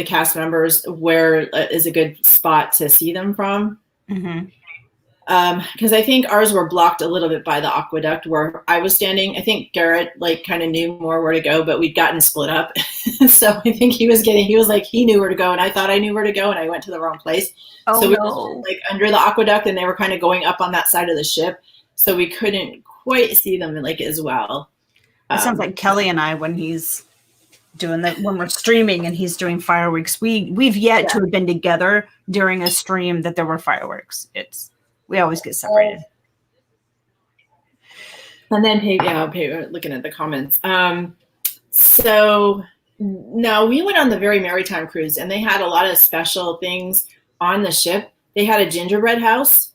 cast members where is a good spot to see them from. Mm-hmm. Because I think ours were blocked a little bit by the aqueduct where I was standing. I think Garrett like kind of knew more where to go, but we'd gotten split up. So I think he was like, he knew where to go, and I thought I knew where to go, and I went to the wrong place. Oh, so we no. were like under the aqueduct, and they were kind of going up on that side of the ship. So we couldn't quite see them like as well. It sounds like Kelly and I, when he's doing that, when we're streaming and he's doing fireworks, we've yet to have been together during a stream that there were fireworks. We always get separated. And then looking at the comments. So no, we went on the Very Maritime cruise, and they had a lot of special things on the ship. They had a gingerbread house,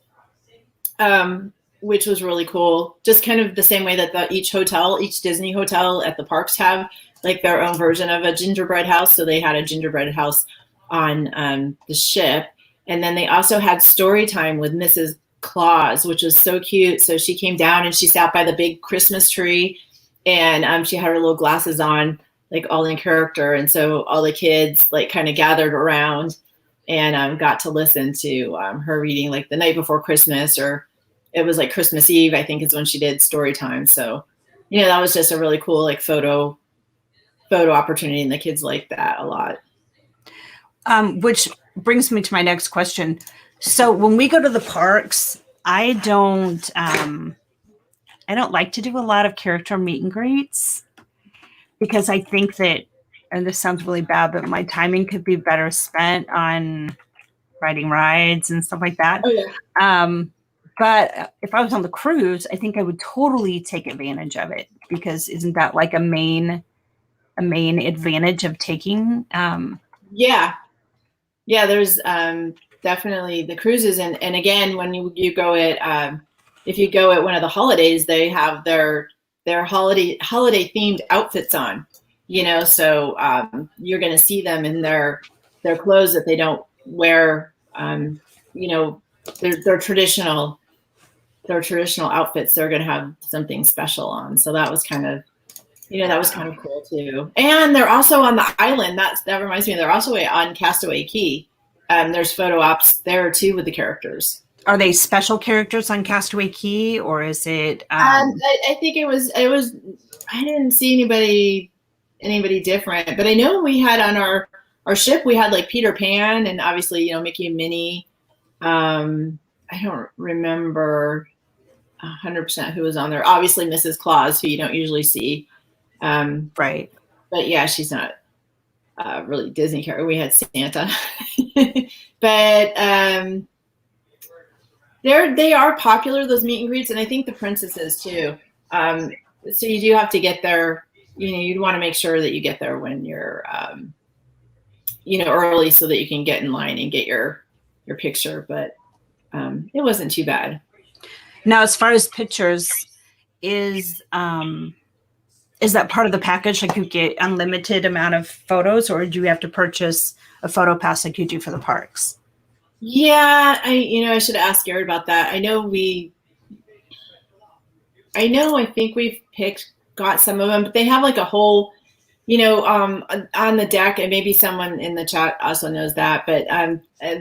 which was really cool. Just kind of the same way that each Disney hotel at the parks have like their own version of a gingerbread house. So they had a gingerbread house on the ship. And then they also had story time with Mrs. Claus, which was so cute. So she came down and she sat by the big Christmas tree, and she had her little glasses on, like all in character. And so all the kids like kind of gathered around and got to listen to her reading like the night before Christmas, or it was like Christmas Eve, I think is when she did story time. So, that was just a really cool like photo opportunity, and the kids liked that a lot. Which brings me to my next question. So when we go to the parks, I don't like to do a lot of character meet and greets, because I think that, and this sounds really bad, but my timing could be better spent on riding rides and stuff like that. Oh, yeah. But if I was on the cruise, I think I would totally take advantage of it, because isn't that like a main advantage of taking? Yeah. There's definitely the cruises, and again, when you go at if you go at one of the holidays, they have their holiday themed outfits on. So you're going to see them in their clothes that they don't wear. Their traditional outfits. They're going to have something special on. So that was kind of cool too. And they're also on the island. That reminds me, they're also on Castaway Cay. There's photo ops there too with the characters. Are they special characters on Castaway Cay, or is it? I think it was. I didn't see anybody different, but I know we had on our ship, we had like Peter Pan and obviously Mickey and Minnie. I don't remember 100% who was on there. Obviously Mrs. Claus, who you don't usually see. Right. But yeah, she's not really Disney character. We had Santa, but they are popular, those meet and greets, and I think the princesses too. So you do have to get there. You'd want to make sure that you get there when you're, early, so that you can get in line and get your picture. But it wasn't too bad. Now, as far as pictures, is that part of the package? Like you get unlimited amount of photos, or do you have to purchase a photo pass like you do for the parks? Yeah, I should ask Garrett about that. I think we've got some of them, but they have like a whole, on the deck, and maybe someone in the chat also knows that, but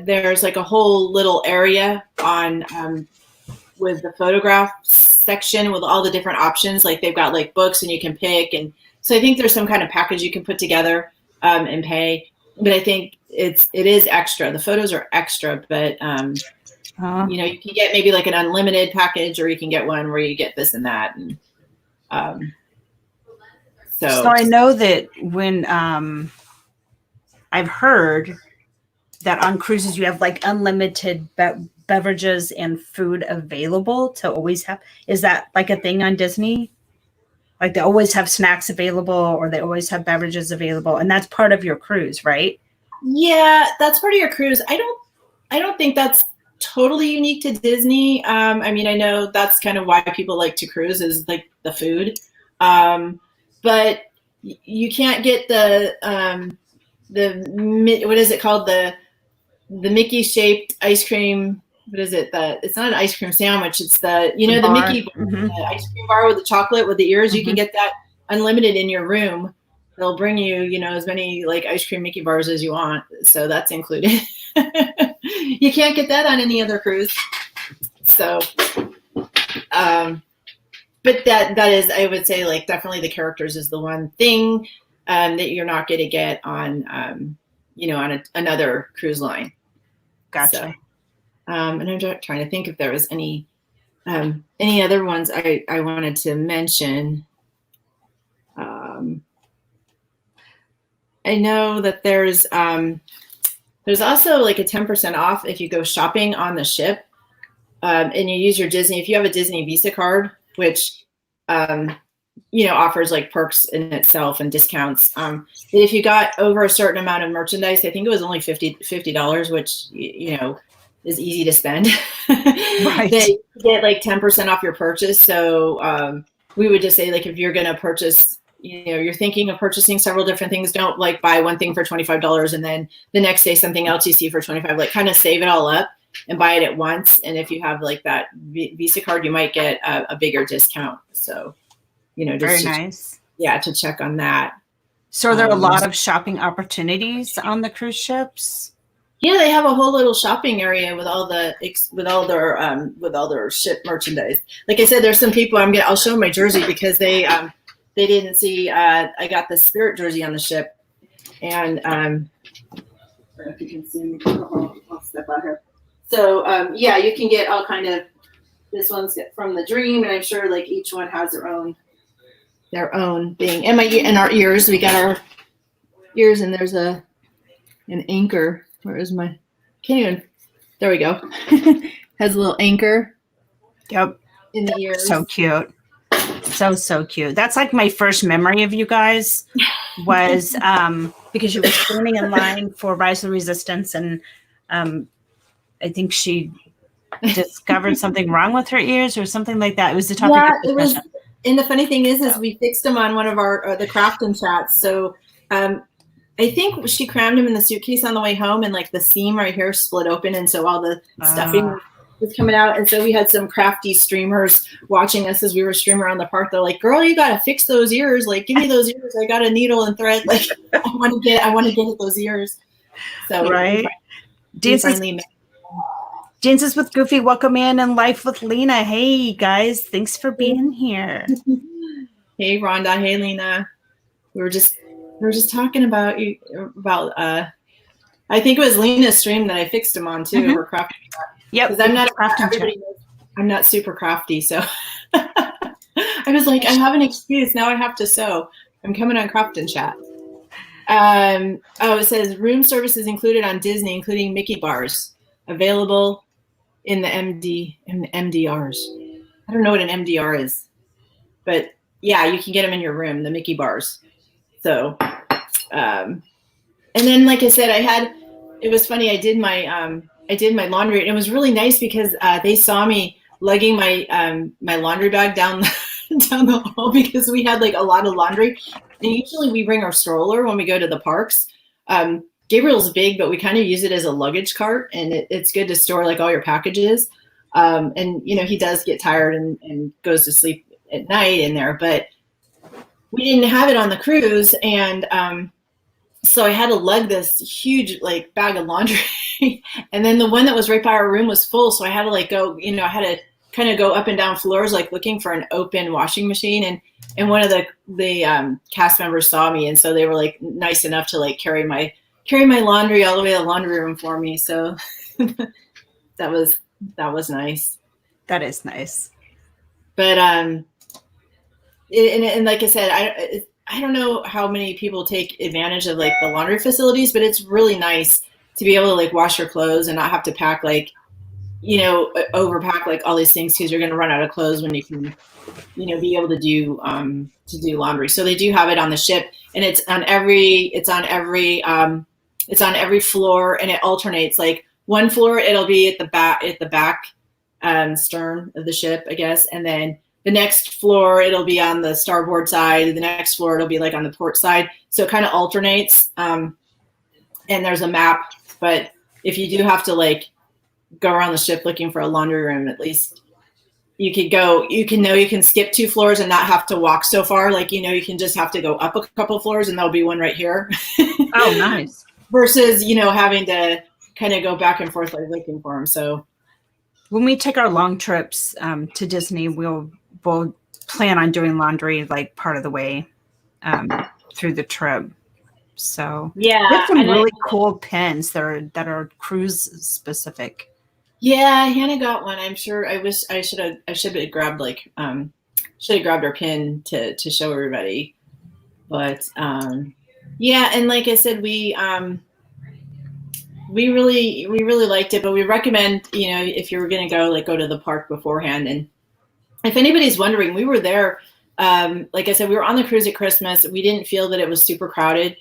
there's like a whole little area on with the photograph section with all the different options. Like they've got like books and you can pick. And so I think there's some kind of package you can put together and pay. But I think it is extra. The photos are extra, but you can get maybe like an unlimited package, or you can get one where you get this and that. And so I know that when I've heard that on cruises you have like unlimited beverages and food available to always have. Is that like a thing on Disney? Like they always have snacks available or they always have beverages available. And that's part of your cruise, right? Yeah, that's part of your cruise. I don't think that's totally unique to Disney. I mean, I know that's kind of why people like to cruise is like the food. But you can't get what is it called? The Mickey shaped ice cream. What is it? It's not an ice cream sandwich. It's the Mickey the ice cream bar with the chocolate with the ears. You can get that unlimited in your room. They'll bring you, as many like ice cream Mickey bars as you want. So that's included. You can't get that on any other cruise. So, but that is, I would say, like definitely the characters is the one thing that you're not going to get on, on another cruise line. Gotcha. So, and I'm trying to think if there was any other ones I wanted to mention. I know that there's also like a 10% off if you go shopping on the ship and you use your Disney. If you have a Disney Visa card, which offers like perks in itself and discounts. If you got over a certain amount of merchandise, I think it was only $50, which is easy to spend. Right. They get like 10% off your purchase. So we would just say like if you're going to purchase, you're thinking of purchasing several different things, don't like buy one thing for $25 and then the next day something else you see for $25. Like kind of save it all up and buy it at once. And if you have like that Visa card, you might get a bigger discount. So, just very nice. To check on that. So are there a lot of shopping opportunities on the cruise ships? Yeah, they have a whole little shopping area with all their ship merchandise. Like I said, there's some people I'll show my jersey because they didn't see. I got the Spirit jersey on the ship, and if you can see me, I'll step out here. So you can get all kind of. This one's from the Dream, and I'm sure like each one has their own thing. And our ears, we got our ears, and there's an anchor. Where is my? Can't even. There we go. Has a little anchor. Yep. In the ears. So cute. So cute. That's like my first memory of you guys was because you were standing in line for Rise of the Resistance, and I think she discovered something wrong with her ears or something like that. It was the topic of discussion. It was. And the funny thing is we fixed them on one of our the Crafton chats. So I think she crammed them in the suitcase on the way home, and like the seam right here split open, and so all the stuffing was coming out. And so we had some crafty streamers watching us as we were streaming around the park. They're like, "Girl, you got to fix those ears. Like, give me those ears. I got a needle and thread. Like, I want to get at those ears." So right. Dances with Goofy, welcome in, and Life with Lena. Hey guys, thanks for being here. Hey Rhonda, hey Lena. We were just talking about I think it was Lena's stream that I fixed them on too. Or crafting. Yep. Because I'm not super crafty, so I was like, I have an excuse now. I have to sew. I'm coming on Crafton chat. It says room services included on Disney, including Mickey bars, available in the MDRs. I don't know what an MDR is, but yeah, you can get them in your room, the Mickey bars. So, and then like I said, it was funny. I did my laundry, and it was really nice because they saw me lugging my my laundry bag down the hall because we had like a lot of laundry. And usually we bring our stroller when we go to the parks. Gabriel's big, but we kind of use it as a luggage cart, and it's good to store like all your packages. And he does get tired and goes to sleep at night in there, but we didn't have it on the cruise, and so I had to lug this huge like bag of laundry, and then the one that was right by our room was full, so I had to like go. I had to kind of go up and down floors like looking for an open washing machine, and one of the cast members saw me, and so they were like nice enough to like carry my laundry all the way to the laundry room for me. So that was nice. That is nice. But and like I said, I don't know how many people take advantage of like the laundry facilities, but it's really nice to be able to like wash your clothes and not have to pack like overpack like all these things because you're going to run out of clothes when you can, be able to do laundry. So they do have it on the ship, and it's on every floor, and it alternates. Like one floor, it'll be at the back stern of the ship, I guess, and then the next floor it'll be on the starboard side. The next floor it'll be like on the port side. So it kind of alternates. And there's a map, but if you do have to like go around the ship looking for a laundry room, at least you can skip 2 floors and not have to walk so far. Like, you can just have to go up a couple floors and there'll be one right here. Oh, nice. Versus, having to kind of go back and forth like looking for them. So when we take our long trips to Disney, we'll plan on doing laundry like part of the way through the trip. So yeah, there's some really cool pins that are cruise specific. Yeah, Hannah got one. I'm sure. I should have grabbed her pin to show everybody. But yeah, and like I said, we really liked it. But we recommend, if you were going to go to the park beforehand. And if anybody's wondering, we were there. Like I said, we were on the cruise at Christmas. We didn't feel that it was super crowded.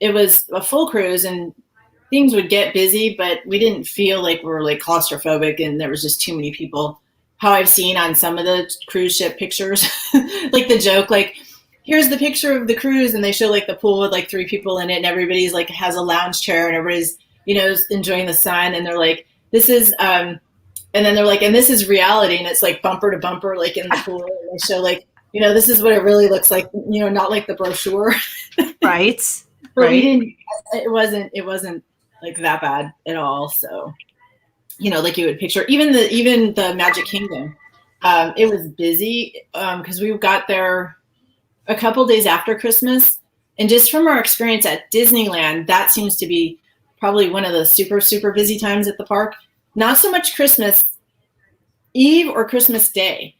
It was a full cruise, and things would get busy, but we didn't feel like we were like claustrophobic and there was just too many people. How I've seen on some of the cruise ship pictures, like the joke, like, here's the picture of the cruise, and they show like the pool with like 3 people in it, and everybody's like has a lounge chair, and everybody's enjoying the sun, and they're like, this is and then they're like, and this is reality, and it's like bumper to bumper like in the pool, and they show like, this is what it really looks like, not like the brochure. Right. But right. It wasn't like that bad at all. So, like you would picture, even the Magic Kingdom, it was busy because we got there a couple days after Christmas. And just from our experience at Disneyland, that seems to be probably one of the super, super busy times at the park. Not so much Christmas Eve or Christmas Day.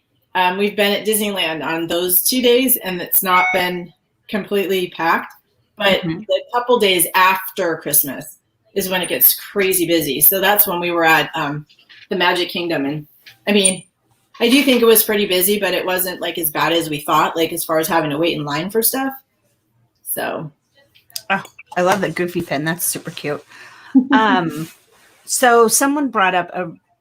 We've been at Disneyland on those 2 days, and it's not been completely packed. But the couple days after Christmas is when it gets crazy busy. So that's when we were at the Magic Kingdom. And I mean, I do think it was pretty busy, but it wasn't like as bad as we thought, like as far as having to wait in line for stuff. So. Oh, I love that goofy pin. That's super cute. So someone brought up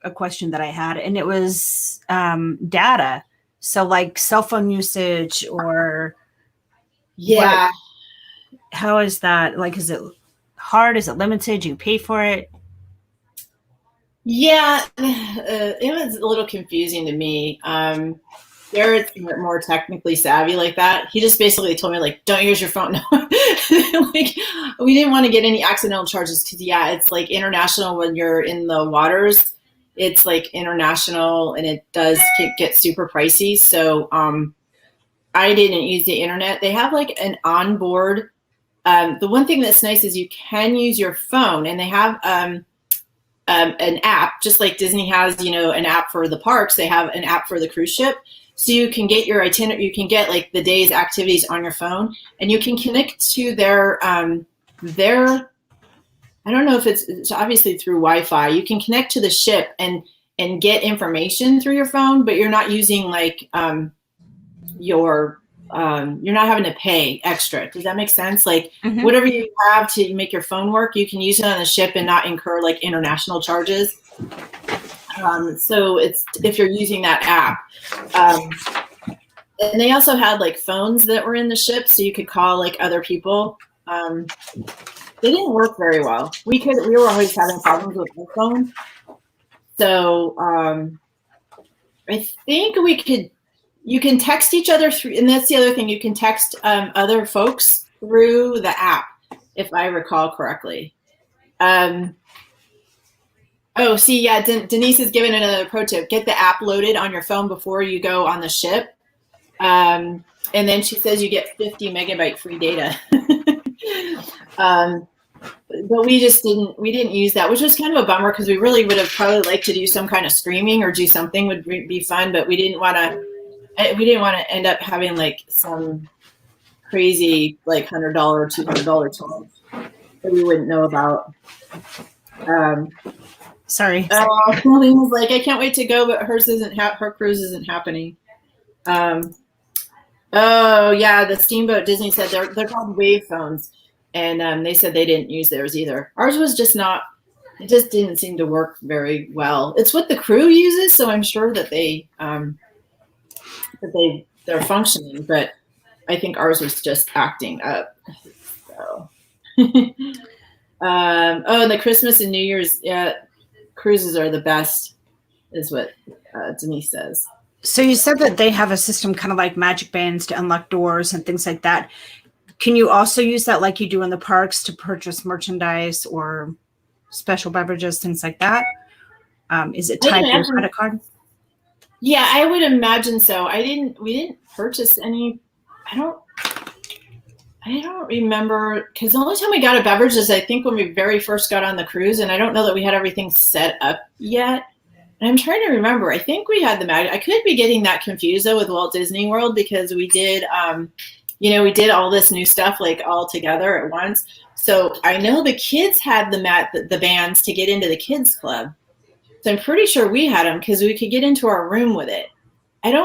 a question that I had, and it was data. So like cell phone usage or. Yeah. How is that? Like, is it hard? Is it limited? Do you pay for it? Yeah, it was a little confusing to me. Garrett's more technically savvy like that. He just basically told me, like, don't use your phone. Like, we didn't want to get any accidental charges because, yeah, it's like international when you're in the waters. It's like international, and it does get super pricey. So I didn't use the internet. They have like an onboard. The one thing that's nice is you can use your phone, and they have an app, just like Disney has, an app for the parks. They have an app for the cruise ship. So you can get your itinerary, you can get like the day's activities on your phone, and you can connect to their, I don't know if it's obviously through Wi-Fi. You can connect to the ship and get information through your phone, but you're not using like you're not having to pay extra. Does that make sense? Like whatever you have to make your phone work, you can use it on the ship and not incur like international charges. So it's if you're using that app. And they also had like phones that were in the ship, so you could call like other people. They didn't work very well. We were always having problems with our phone. So I think you can text each other through, and that's the other thing. You can text other folks through the app, if I recall correctly. Denise is giving another pro tip. Get the app loaded on your phone before you go on the ship. And then she says you get 50 megabyte free data. But we didn't use that, which was kind of a bummer because we really would have probably liked to do some kind of streaming or do something would be fun, but we didn't want to end up having like some crazy like $100 or $200 charge that we wouldn't know about. Sorry. Pauline's like, I can't wait to go, but hers isn't. Her cruise isn't happening. Oh yeah, the Steamboat Disney said they're called wave phones, and they said they didn't use theirs either. Ours was just not. It just didn't seem to work very well. It's what the crew uses, so I'm sure that they're functioning, but I think ours was just acting up. So, and the Christmas and New Year's cruises are the best, is what Denise says. So you said that they have a system kind of like magic bands to unlock doors and things like that. Can you also use that like you do in the parks to purchase merchandise or special beverages, things like that? Is it tied to your credit card? Yeah, I would imagine so. We didn't purchase any. I don't remember, because the only time we got a beverage is I think when we very first got on the cruise, and I don't know that we had everything set up yet. And I'm trying to remember. I think we had the magic. I could be getting that confused though with Walt Disney World, because we did, we did all this new stuff like all together at once. So I know the kids had the bands to get into the kids club. So I'm pretty sure we had them because we could get into our room with it. And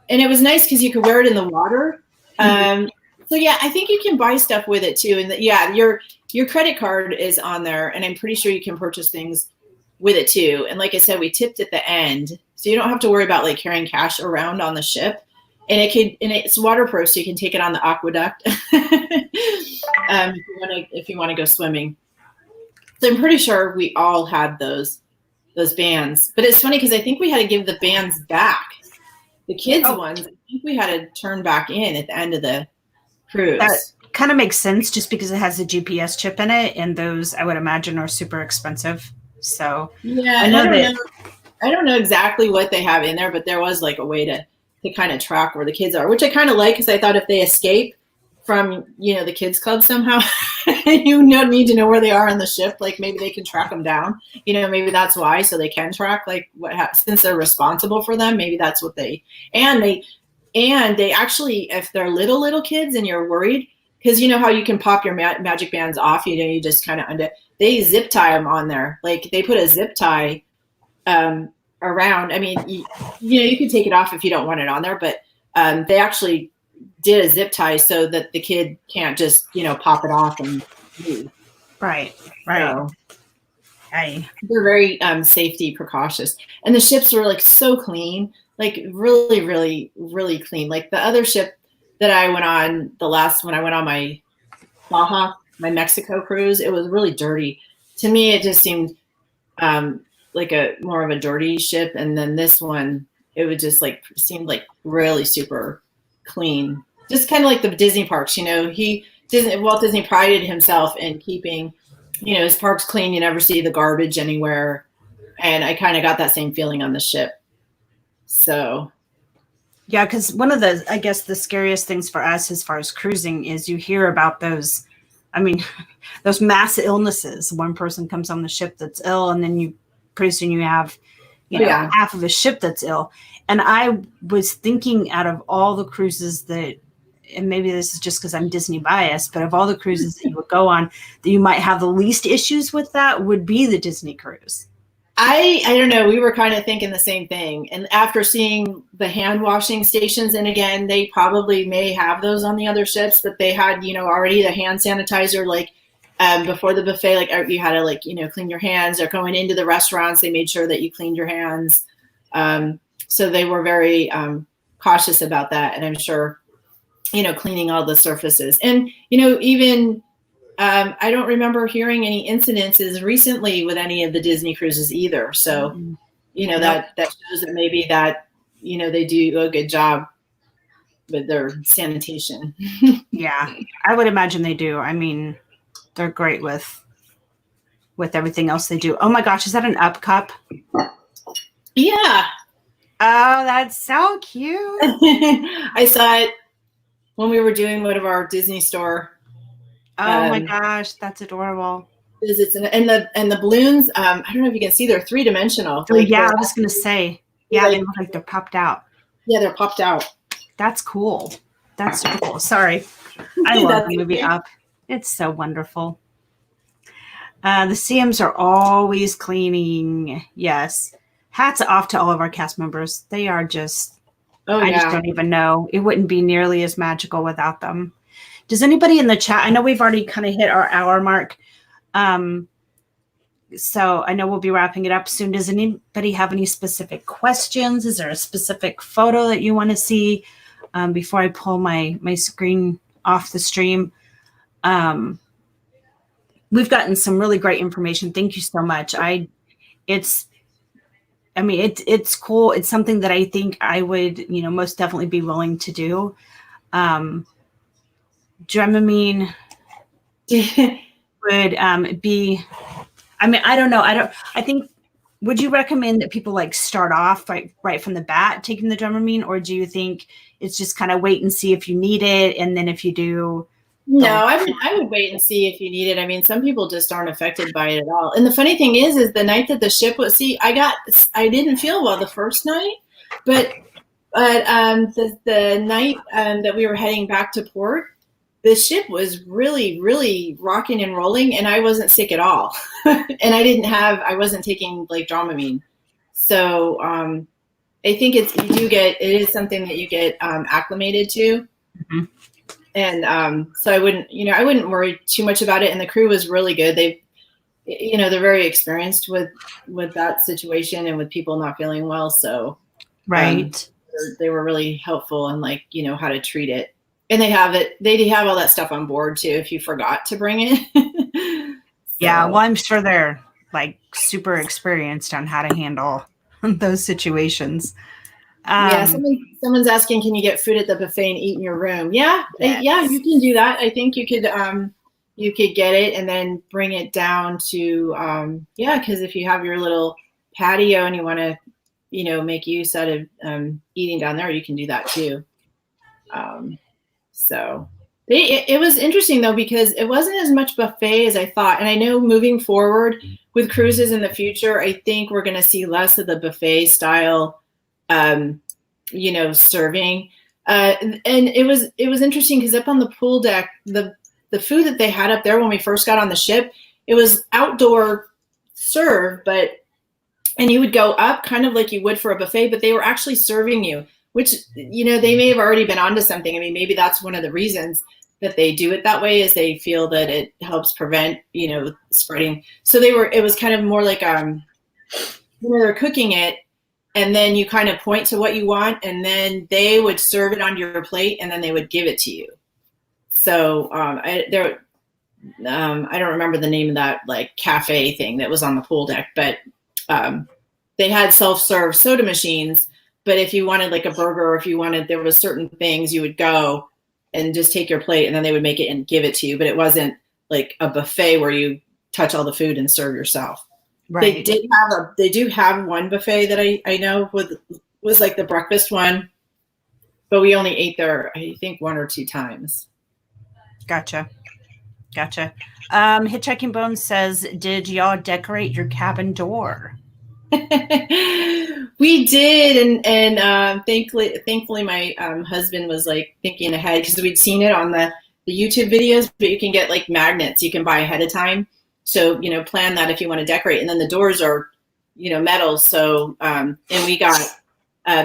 it was nice because you could wear it in the water. So yeah, I think you can buy stuff with it too. And your credit card is on there, and I'm pretty sure you can purchase things with it too. And like I said, we tipped at the end, so you don't have to worry about like carrying cash around on the ship. And it's waterproof, so you can take it on the aqueduct if you want to go swimming. So I'm pretty sure we all had those bands. But it's funny because I think we had to give the bands back. The kids ones, I think we had to turn back in at the end of the cruise. That kind of makes sense just because it has a GPS chip in it, and those I would imagine are super expensive. So yeah, I don't know exactly what they have in there, but there was like a way to kind of track where the kids are, which I kind of like, because I thought if they escape from the kids club somehow, you don't need to know where they are on the ship. Like maybe they can track them down. Maybe that's why, so they can track like since they're responsible for them. Maybe that's what they actually, if they're little kids and you're worried, because you know how you can pop your magic bands off, you just kind of they zip tie them on there. Like they put a zip tie around. I mean, you can take it off if you don't want it on there, but they actually did a zip tie so that the kid can't just pop it off and leave. Right. So, they're very safety precautious, and the ships were like so clean, like really, really, really clean. Like the other ship that I went on, when I went on my Baja, my Mexico cruise, it was really dirty. To me, it just seemed like more of a dirty ship, and then this one, it would just seemed like really super clean, just kind of like the Disney parks. Walt Disney prided himself in keeping his parks clean. You never see the garbage anywhere, and I kind of got that same feeling on the ship. So yeah, because one of the scariest things for us as far as cruising is you hear about those mass illnesses. One person comes on the ship that's ill, and then pretty soon you have half of a ship that's ill. And I was thinking, out of all the cruises that, and maybe this is just because I'm Disney biased, but of all the cruises that you would go on, that you might have the least issues with, that would be the Disney cruise. I don't know. We were kind of thinking the same thing. And after seeing the hand washing stations, and again, they probably may have those on the other ships, but they had, already the hand sanitizer, like before the buffet, like you had to clean your hands, or going into the restaurants, they made sure that you cleaned your hands. So they were very cautious about that. And I'm sure, cleaning all the surfaces. And, even I don't remember hearing any incidences recently with any of the Disney cruises either. So, that shows that maybe that, they do a good job with their sanitation. Yeah, I would imagine they do. I mean, they're great with everything else they do. Oh my gosh, is that an Up cup? Yeah. Oh, that's so cute. I saw it when we were doing one of our Disney store. Oh my gosh, that's adorable. Visits, and the balloons. I don't know if you can see, they're 3-dimensional. Oh, yeah, I was gonna say. Yeah, they look like they're popped out. Yeah, they're popped out. That's cool. That's super cool. Sorry, I love the movie Up. It's so wonderful. The CMs are always cleaning. Yes. Hats off to all of our cast members. They are just, Oh I just yeah. don't even know. It wouldn't be nearly as magical without them. Does anybody in the chat, I know we've already kind of hit our hour mark. So I know we'll be wrapping it up soon. Does anybody have any specific questions? Is there a specific photo that you want to see before I pull my screen off the stream? We've gotten some really great information. Thank you so much. It's cool. It's something that I think I would, most definitely be willing to do. Dramamine would be, I don't know. I think, would you recommend that people like start off right from the bat taking the Dramamine, or do you think it's just kind of wait and see if you need it, and then if you do? No, I would wait and see if you need it. I mean, some people just aren't affected by it at all. And the funny thing is the night that the ship was, I didn't feel well the first night, but the night that we were heading back to port, the ship was really, really rocking and rolling, and I wasn't sick at all. And I wasn't taking like Dramamine. So I think it is something that you get acclimated to. Mm-hmm. And so I wouldn't worry too much about it. And the crew was really good. They're very experienced with that situation and with people not feeling well. So right. They were really helpful in how to treat it. And they have all that stuff on board too, if you forgot to bring it. So. Yeah. Well, I'm sure they're like super experienced on how to handle those situations. Yeah, someone's asking, can you get food at the buffet and eat in your room? Yeah, yes. Yeah, you can do that. I think you could get it and then bring it down to because if you have your little patio and you want to make use out of eating down there, you can do that too. So it was interesting though, because it wasn't as much buffet as I thought. And I know moving forward with cruises in the future, I think we're going to see less of the buffet style serving. And it was interesting because up on the pool deck, the food that they had up there when we first got on the ship, it was outdoor serve, and you would go up kind of like you would for a buffet, but they were actually serving you, which, they may have already been onto something. I mean, maybe that's one of the reasons that they do it that way, is they feel that it helps prevent, spreading. So it was kind of more like, they're cooking it, and then you kind of point to what you want, and then they would serve it on your plate, and then they would give it to you. So I don't remember the name of that like cafe thing that was on the pool deck, but they had self-serve soda machines. But if you wanted like a burger, or there was certain things, you would go and just take your plate, and then they would make it and give it to you. But it wasn't like a buffet where you touch all the food and serve yourself. Right. They do have one buffet that I know was like the breakfast one, but we only ate there, I think, 1 or 2 times. Gotcha. Hitchhiking Bones says, did y'all decorate your cabin door? We did, and thankfully my husband was like thinking ahead, because we'd seen it on the YouTube videos, but you can get like magnets you can buy ahead of time. So, plan that if you want to decorate. And then the doors are, metal. So, and we got,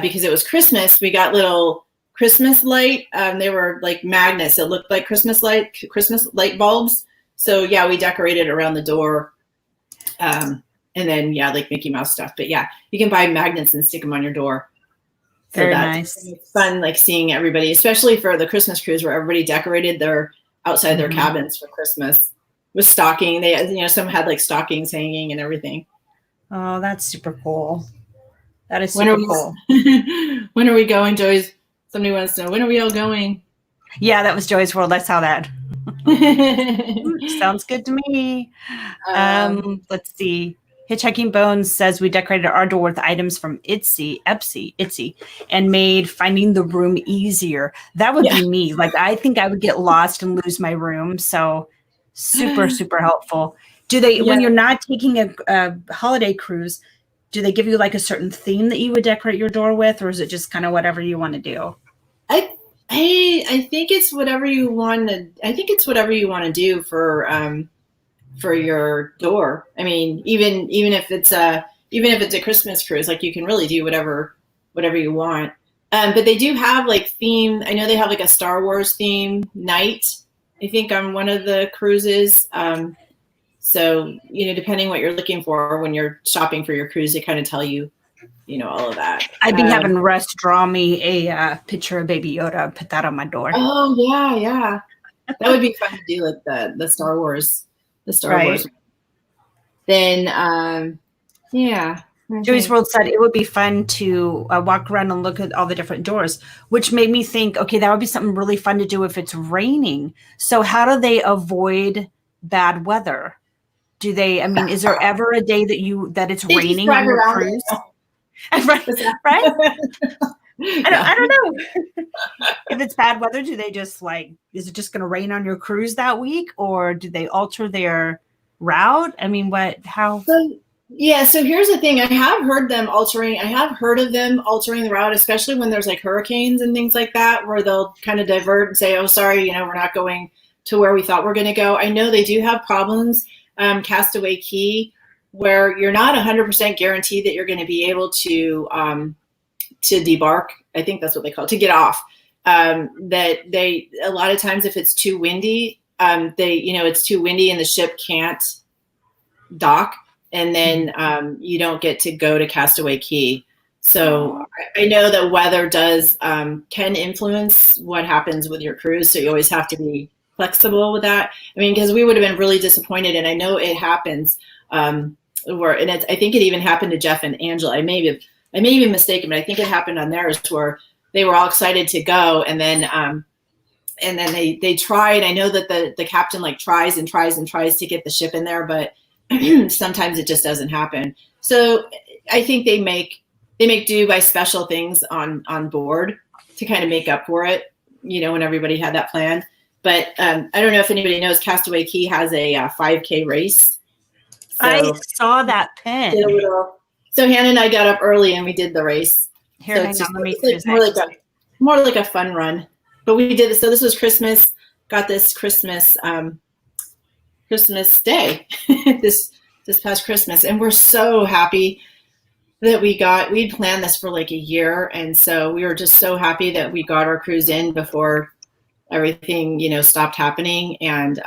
because it was Christmas, we got little Christmas light. They were like magnets. It looked like Christmas light bulbs. So yeah, we decorated around the door. And then, like Mickey Mouse stuff. But yeah, you can buy magnets and stick them on your door. So very nice. It's fun, like seeing everybody, especially for the Christmas cruise where everybody decorated outside their cabins for Christmas. With stocking, some had like stockings hanging and everything. Oh, that's super cool. That is super cool. When are we going, Joyce? Somebody wants to know, when are we all going? Yeah, that was Joy's World. I saw that. Sounds good to me. Let's see. Hitchhiking Bones says, we decorated our door with items from Etsy, and made finding the room easier. That would be me. Like, I think I would get lost and lose my room. So super, super helpful. Do they, when you're not taking a holiday cruise, do they give you like a certain theme that you would decorate your door with, or is it just kind of whatever you want to do? I think it's whatever you want to. I think it's whatever you want to do for for your door. I mean, even if it's a Christmas cruise, like you can really do whatever you want. But they do have like theme. I know they have like a Star Wars theme night, I think, on one of the cruises. So, depending what you're looking for when you're shopping for your cruise, they kind of tell you, all of that. I'd be having Russ draw me a picture of Baby Yoda, put that on my door. Oh yeah. That would be fun to do, like the Star Wars, Wars. Then, yeah. Joey's World said it would be fun to walk around and look at all the different doors, which made me think, okay, that would be something really fun to do if it's raining. So how do they avoid bad weather? Is there ever a day that it's raining on your cruise? right? I don't know. If it's bad weather, do they just is it just going to rain on your cruise that week, or do they alter their route? I mean, how? So here's the thing. I have heard of them altering the route, especially when there's like hurricanes and things like that, where they'll kind of divert and say, oh, sorry, we're not going to where we thought we're going to go. I know they do have problems, Castaway Cay, where you're not 100% guaranteed that you're going to be able to debark. I think that's what they call it, to get off. That they, a lot of times if it's too windy, it's too windy and the ship can't dock, and then you don't get to go to Castaway Cay. So I know that weather can influence what happens with your cruise. So you always have to be flexible with that. I mean, because we would have been really disappointed, and I know it happens. I think it even happened to Jeff and Angela. I may be mistaken, but I think it happened on theirs, where they were all excited to go, and then they tried. I know that the captain tries and tries and tries to get the ship in there, but sometimes it just doesn't happen. So I think they make do by special things on board to kind of make up for it, when everybody had that plan. But I don't know if anybody knows, Castaway Cay has a 5K race. So I saw that pin. So Hannah and I got up early and we did the race. It's more like a fun run. But we did this. So this was Christmas. Got this Christmas day, this past Christmas, and we're so happy that we'd planned this for like a year, and so we were just so happy that we got our cruise in before everything stopped happening. And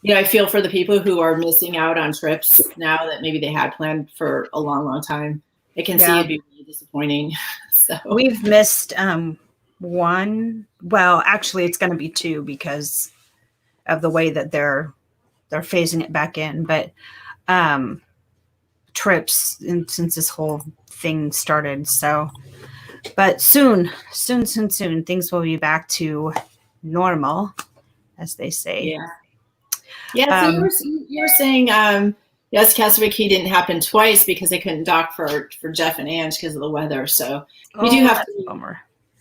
I feel for the people who are missing out on trips now that maybe they had planned for a long time. I can see it'd be really disappointing. So we've missed one. Well, actually, it's going to be two because of the way that they're phasing it back in. But trips since this whole thing started. So, but soon, things will be back to normal, as they say. Yeah. So you were saying, yes, Castaway Cay didn't happen twice because they couldn't dock for Jeff and Ange because of the weather. So you do have to. Bummer.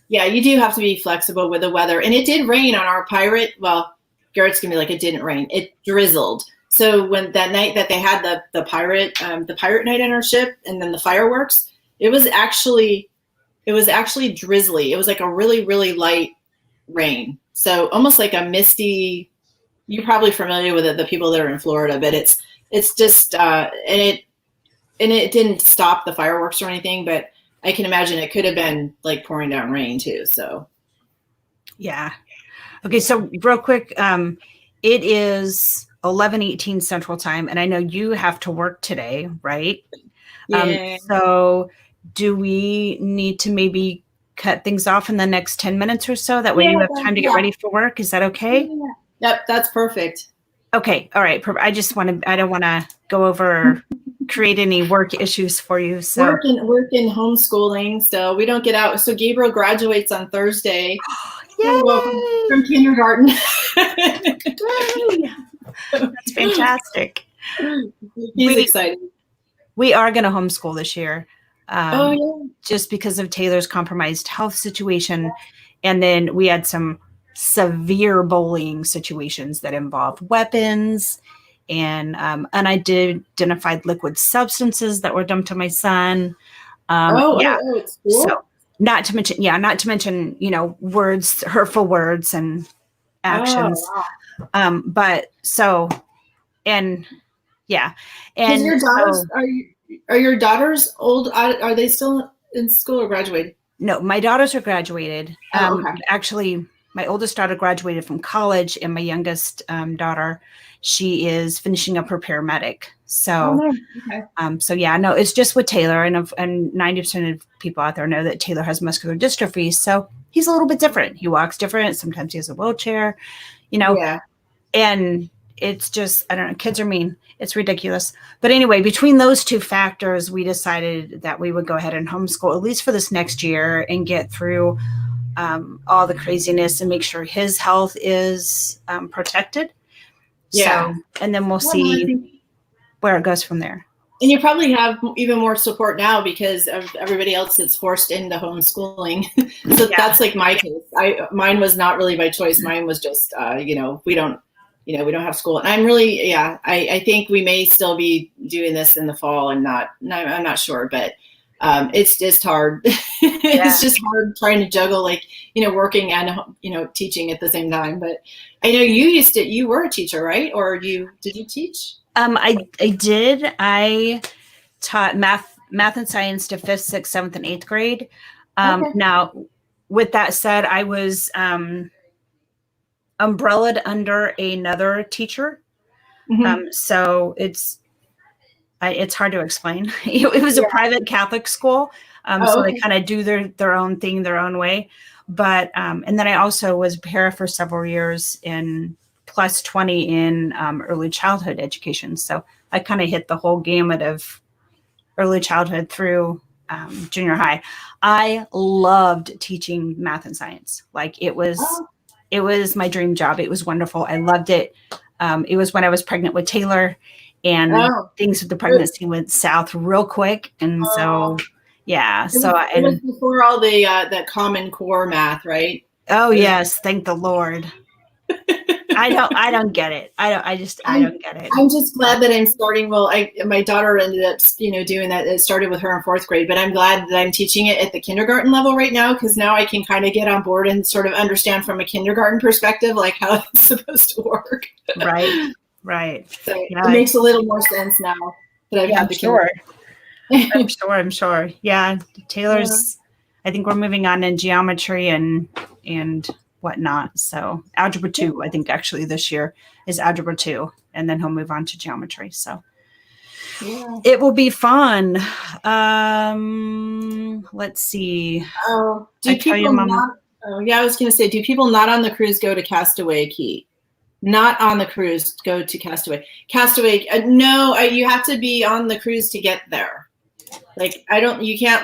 Yeah, you do have to be flexible with the weather. And it did rain on our Pirate. Well, Garrett's gonna be like, it didn't rain. It drizzled. So when that night that they had the pirate night on our ship, and then the fireworks, it was actually drizzly. It was like a really, really light rain. So almost like a misty. You're probably familiar with it, the people that are in Florida, but it's just and it didn't stop the fireworks or anything, but I can imagine it could have been like pouring down rain too. So yeah. Okay, so real quick, it is 11:18 Central Time, and I know you have to work today, right? Yeah. So do we need to maybe cut things off in the next 10 minutes or so? That way you have time to get ready for work. Is that okay? Yeah. Yep, that's perfect. Okay, all right. I don't want to go over create any work issues for you. So work in homeschooling, so we don't get out. So Gabriel graduates on Thursday. From kindergarten. That's fantastic. He's excited. We are going to homeschool this year. Just because of Taylor's compromised health situation. And then we had some severe bullying situations that involved weapons and unidentified liquid substances that were dumped on my son. It's cool. So not to mention, hurtful words and actions. Oh, wow. But so And yeah. Because And your daughters so, are your daughters old? Are they still in school or graduated? no, my daughters are graduated. Oh, okay. Actually, my oldest daughter graduated from college, and my youngest daughter, she is finishing up her paramedic. Oh, So, no. Okay. so yeah, no, it's just with Taylor, and 90% of people out there know that Taylor has muscular dystrophy. So he's a little bit different. He walks different. Sometimes he has a wheelchair, you know, Yeah. and it's just, I don't know, kids are mean. It's ridiculous. But anyway, between those two factors, we decided that we would go ahead and homeschool, at least for this next year, and get through all the craziness and make sure his health is protected. Yeah. So, and then we'll Well, no, I see think, where it goes from there. and you probably have even more support now because of everybody else that's forced into homeschooling. So Yeah. that's like my case. Mine was not really by choice. Mine was just, we don't have school. And I'm really, yeah, I think we may still be doing this in the fall and I'm not sure, but it's just hard. It's just hard trying to juggle, like, working and, teaching at the same time. But I know you were a teacher, right? Or did you teach? I did. I taught math and science to 5th, 6th, 7th, and 8th grade. Okay. Now, with that said, I was umbrellaed under another teacher. Mm-hmm. So it's hard to explain. It was a private Catholic school. So Okay. they kind of do their own thing, their own way. But, and then I also was a para for several years in plus 20 in early childhood education. So I kind of hit the whole gamut of early childhood through junior high. I loved teaching math and science. Like it was my dream job. It was wonderful. I loved it. It was when I was pregnant with Taylor, and things with the pregnancy went south real quick. And so, yeah. It was before all the Common Core math, right? Oh yes, thank the Lord. I don't get it. I don't get it. I'm just glad that I'm starting. Well, my daughter ended up, doing that. It started with her in 4th grade, but I'm glad that I'm teaching it at the kindergarten level right now, because now I can kind of get on board and sort of understand from a kindergarten perspective, like how it's supposed to work. Right. So it makes a little more sense now that I've had the kindergarten. I'm sure. Yeah, Taylor's. I think we're moving on in geometry and whatnot. So algebra 2, I think actually this year is algebra 2, and then he'll move on to geometry. So it will be fun. Let's see. Oh, I was going to say, do people not on the cruise go to Castaway Key? Not on the cruise, go to Castaway. Castaway, no, you have to be on the cruise to get there. Like, you have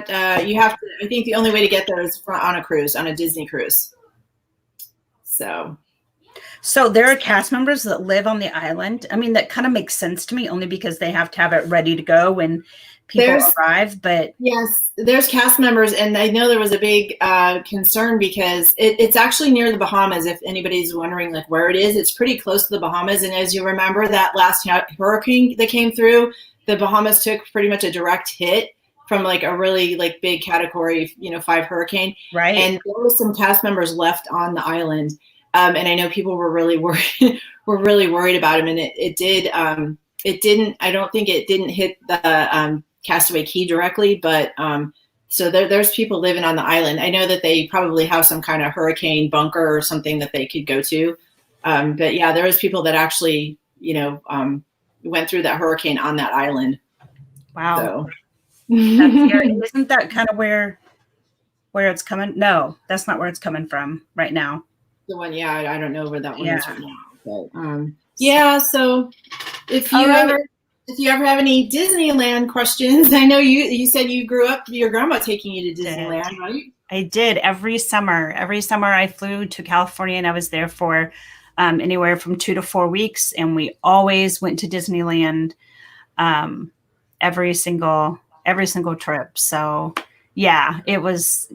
to, I think the only way to get there is on a cruise, on a Disney cruise. So there are cast members that live on the island. I mean, that kind of makes sense to me, only because they have to have it ready to go when people arrive. But yes, there's cast members, and I know there was a big concern because it's actually near the Bahamas. If anybody's wondering like where it is, it's pretty close to the Bahamas. And as you remember, that last hurricane that came through, the Bahamas took pretty much a direct hit from like a really like big category 5 hurricane. Right. And there were some cast members left on the island. And I know people were really worried, about him. And it didn't, I don't think it didn't hit the Castaway Key directly, but so there's people living on the island. I know that they probably have some kind of hurricane bunker or something that they could go to. But yeah, there was people that actually, went through that hurricane on that island. Wow. So. Isn't that kind of where it's coming? No, that's not where it's coming from right now. The one, yeah, I don't know where that one is right now. But yeah, so if you ever have any Disneyland questions, I know you said you grew up, your grandma taking you to Disneyland, right? I did every summer. Every summer I flew to California, and I was there for anywhere from 2 to 4 weeks, and we always went to Disneyland every single trip. So yeah, it was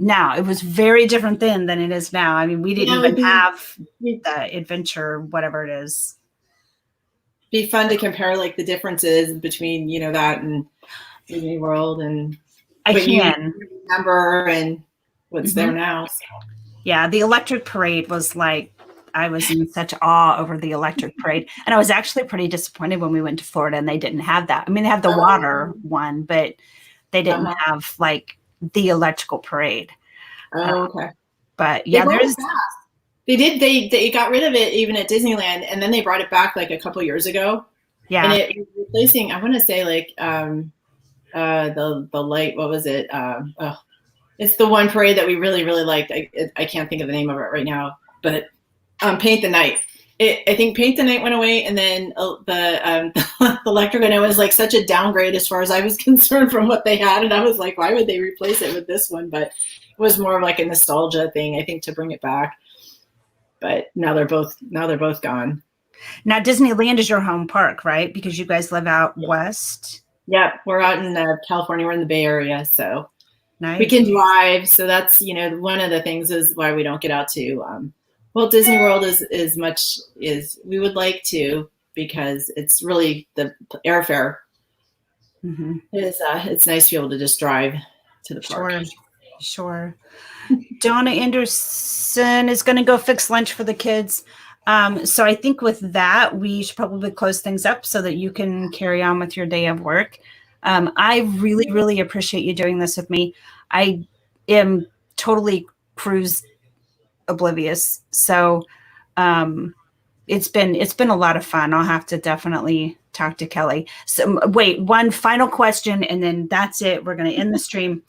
very different then than it is now. I mean, we didn't even have the adventure, whatever it is. Be fun to compare like the differences between, that and Disney World and what you remember and what's there now. So. Yeah, the electric parade was like I was in such awe over the electric parade. And I was actually pretty disappointed when we went to Florida and they didn't have that. I mean, they have the water one, but they didn't have like the electrical parade. Okay. But yeah, there's. They did. They got rid of it even at Disneyland, and then they brought it back like a couple years ago. Yeah. And it was replacing, I want to say like the light. What was it? It's the one parade that we really liked. I can't think of the name of it right now, but Paint the Night. I think Paint the Night went away, and then the electric, and it was like such a downgrade as far as I was concerned from what they had, and I was like, why would they replace it with this one? But it was more of like a nostalgia thing, I think, to bring it back. But now they're both gone. Now Disneyland is your home park, right? Because you guys live out west. Yeah, we're out in California. We're in the Bay Area, so nice. We can drive. So that's one of the things is why we don't get out to Walt Disney World as much as we would like to, because it's really the airfare. It's nice to be able to just drive to the park. Sure. Donna Anderson is going to go fix lunch for the kids. So I think with that, we should probably close things up so that you can carry on with your day of work. I really appreciate you doing this with me. I am totally cruise oblivious. So it's been a lot of fun. I'll have to definitely talk to Kelly. So wait, one final question, and then that's it. We're going to end the stream.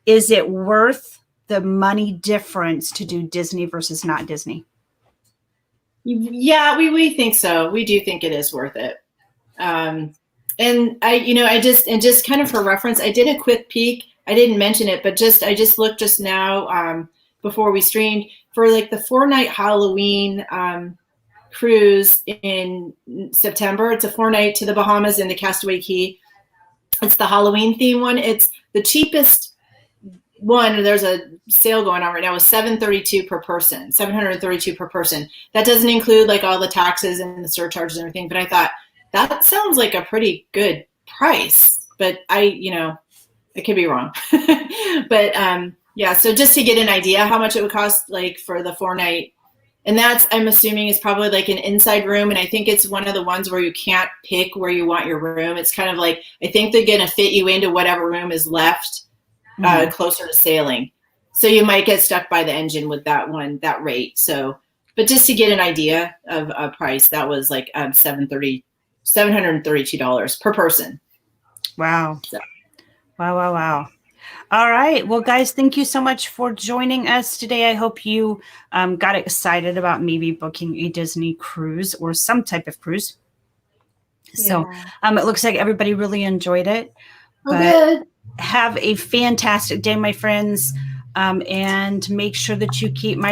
Is it worth the money difference to do Disney versus not Disney? Yeah, we think so. We do think it is worth it. And I just kind of for reference, I did a quick peek. I didn't mention it, but I just looked just now before we streamed for like the 4-night Halloween cruise in September. It's a 4-night to the Bahamas and to Castaway Cay. It's the Halloween theme one. It's the cheapest one. There's a sale going on right now with $732 per person. That doesn't include like all the taxes and the surcharges and everything. But I thought that sounds like a pretty good price. But I could be wrong. But yeah, so just to get an idea how much it would cost, like for the 4-night, and that's, I'm assuming, is probably like an inside room. And I think it's one of the ones where you can't pick where you want your room. It's kind of like, I think they're going to fit you into whatever room is left closer to sailing. So you might get stuck by the engine with that rate. So, but just to get an idea of a price, that was like $732 per person. Wow. So. Wow. All right. Well, guys, thank you so much for joining us today. I hope you got excited about maybe booking a Disney cruise or some type of cruise. Yeah. So it looks like everybody really enjoyed it. Good. Have a fantastic day, my friends. And make sure that you keep my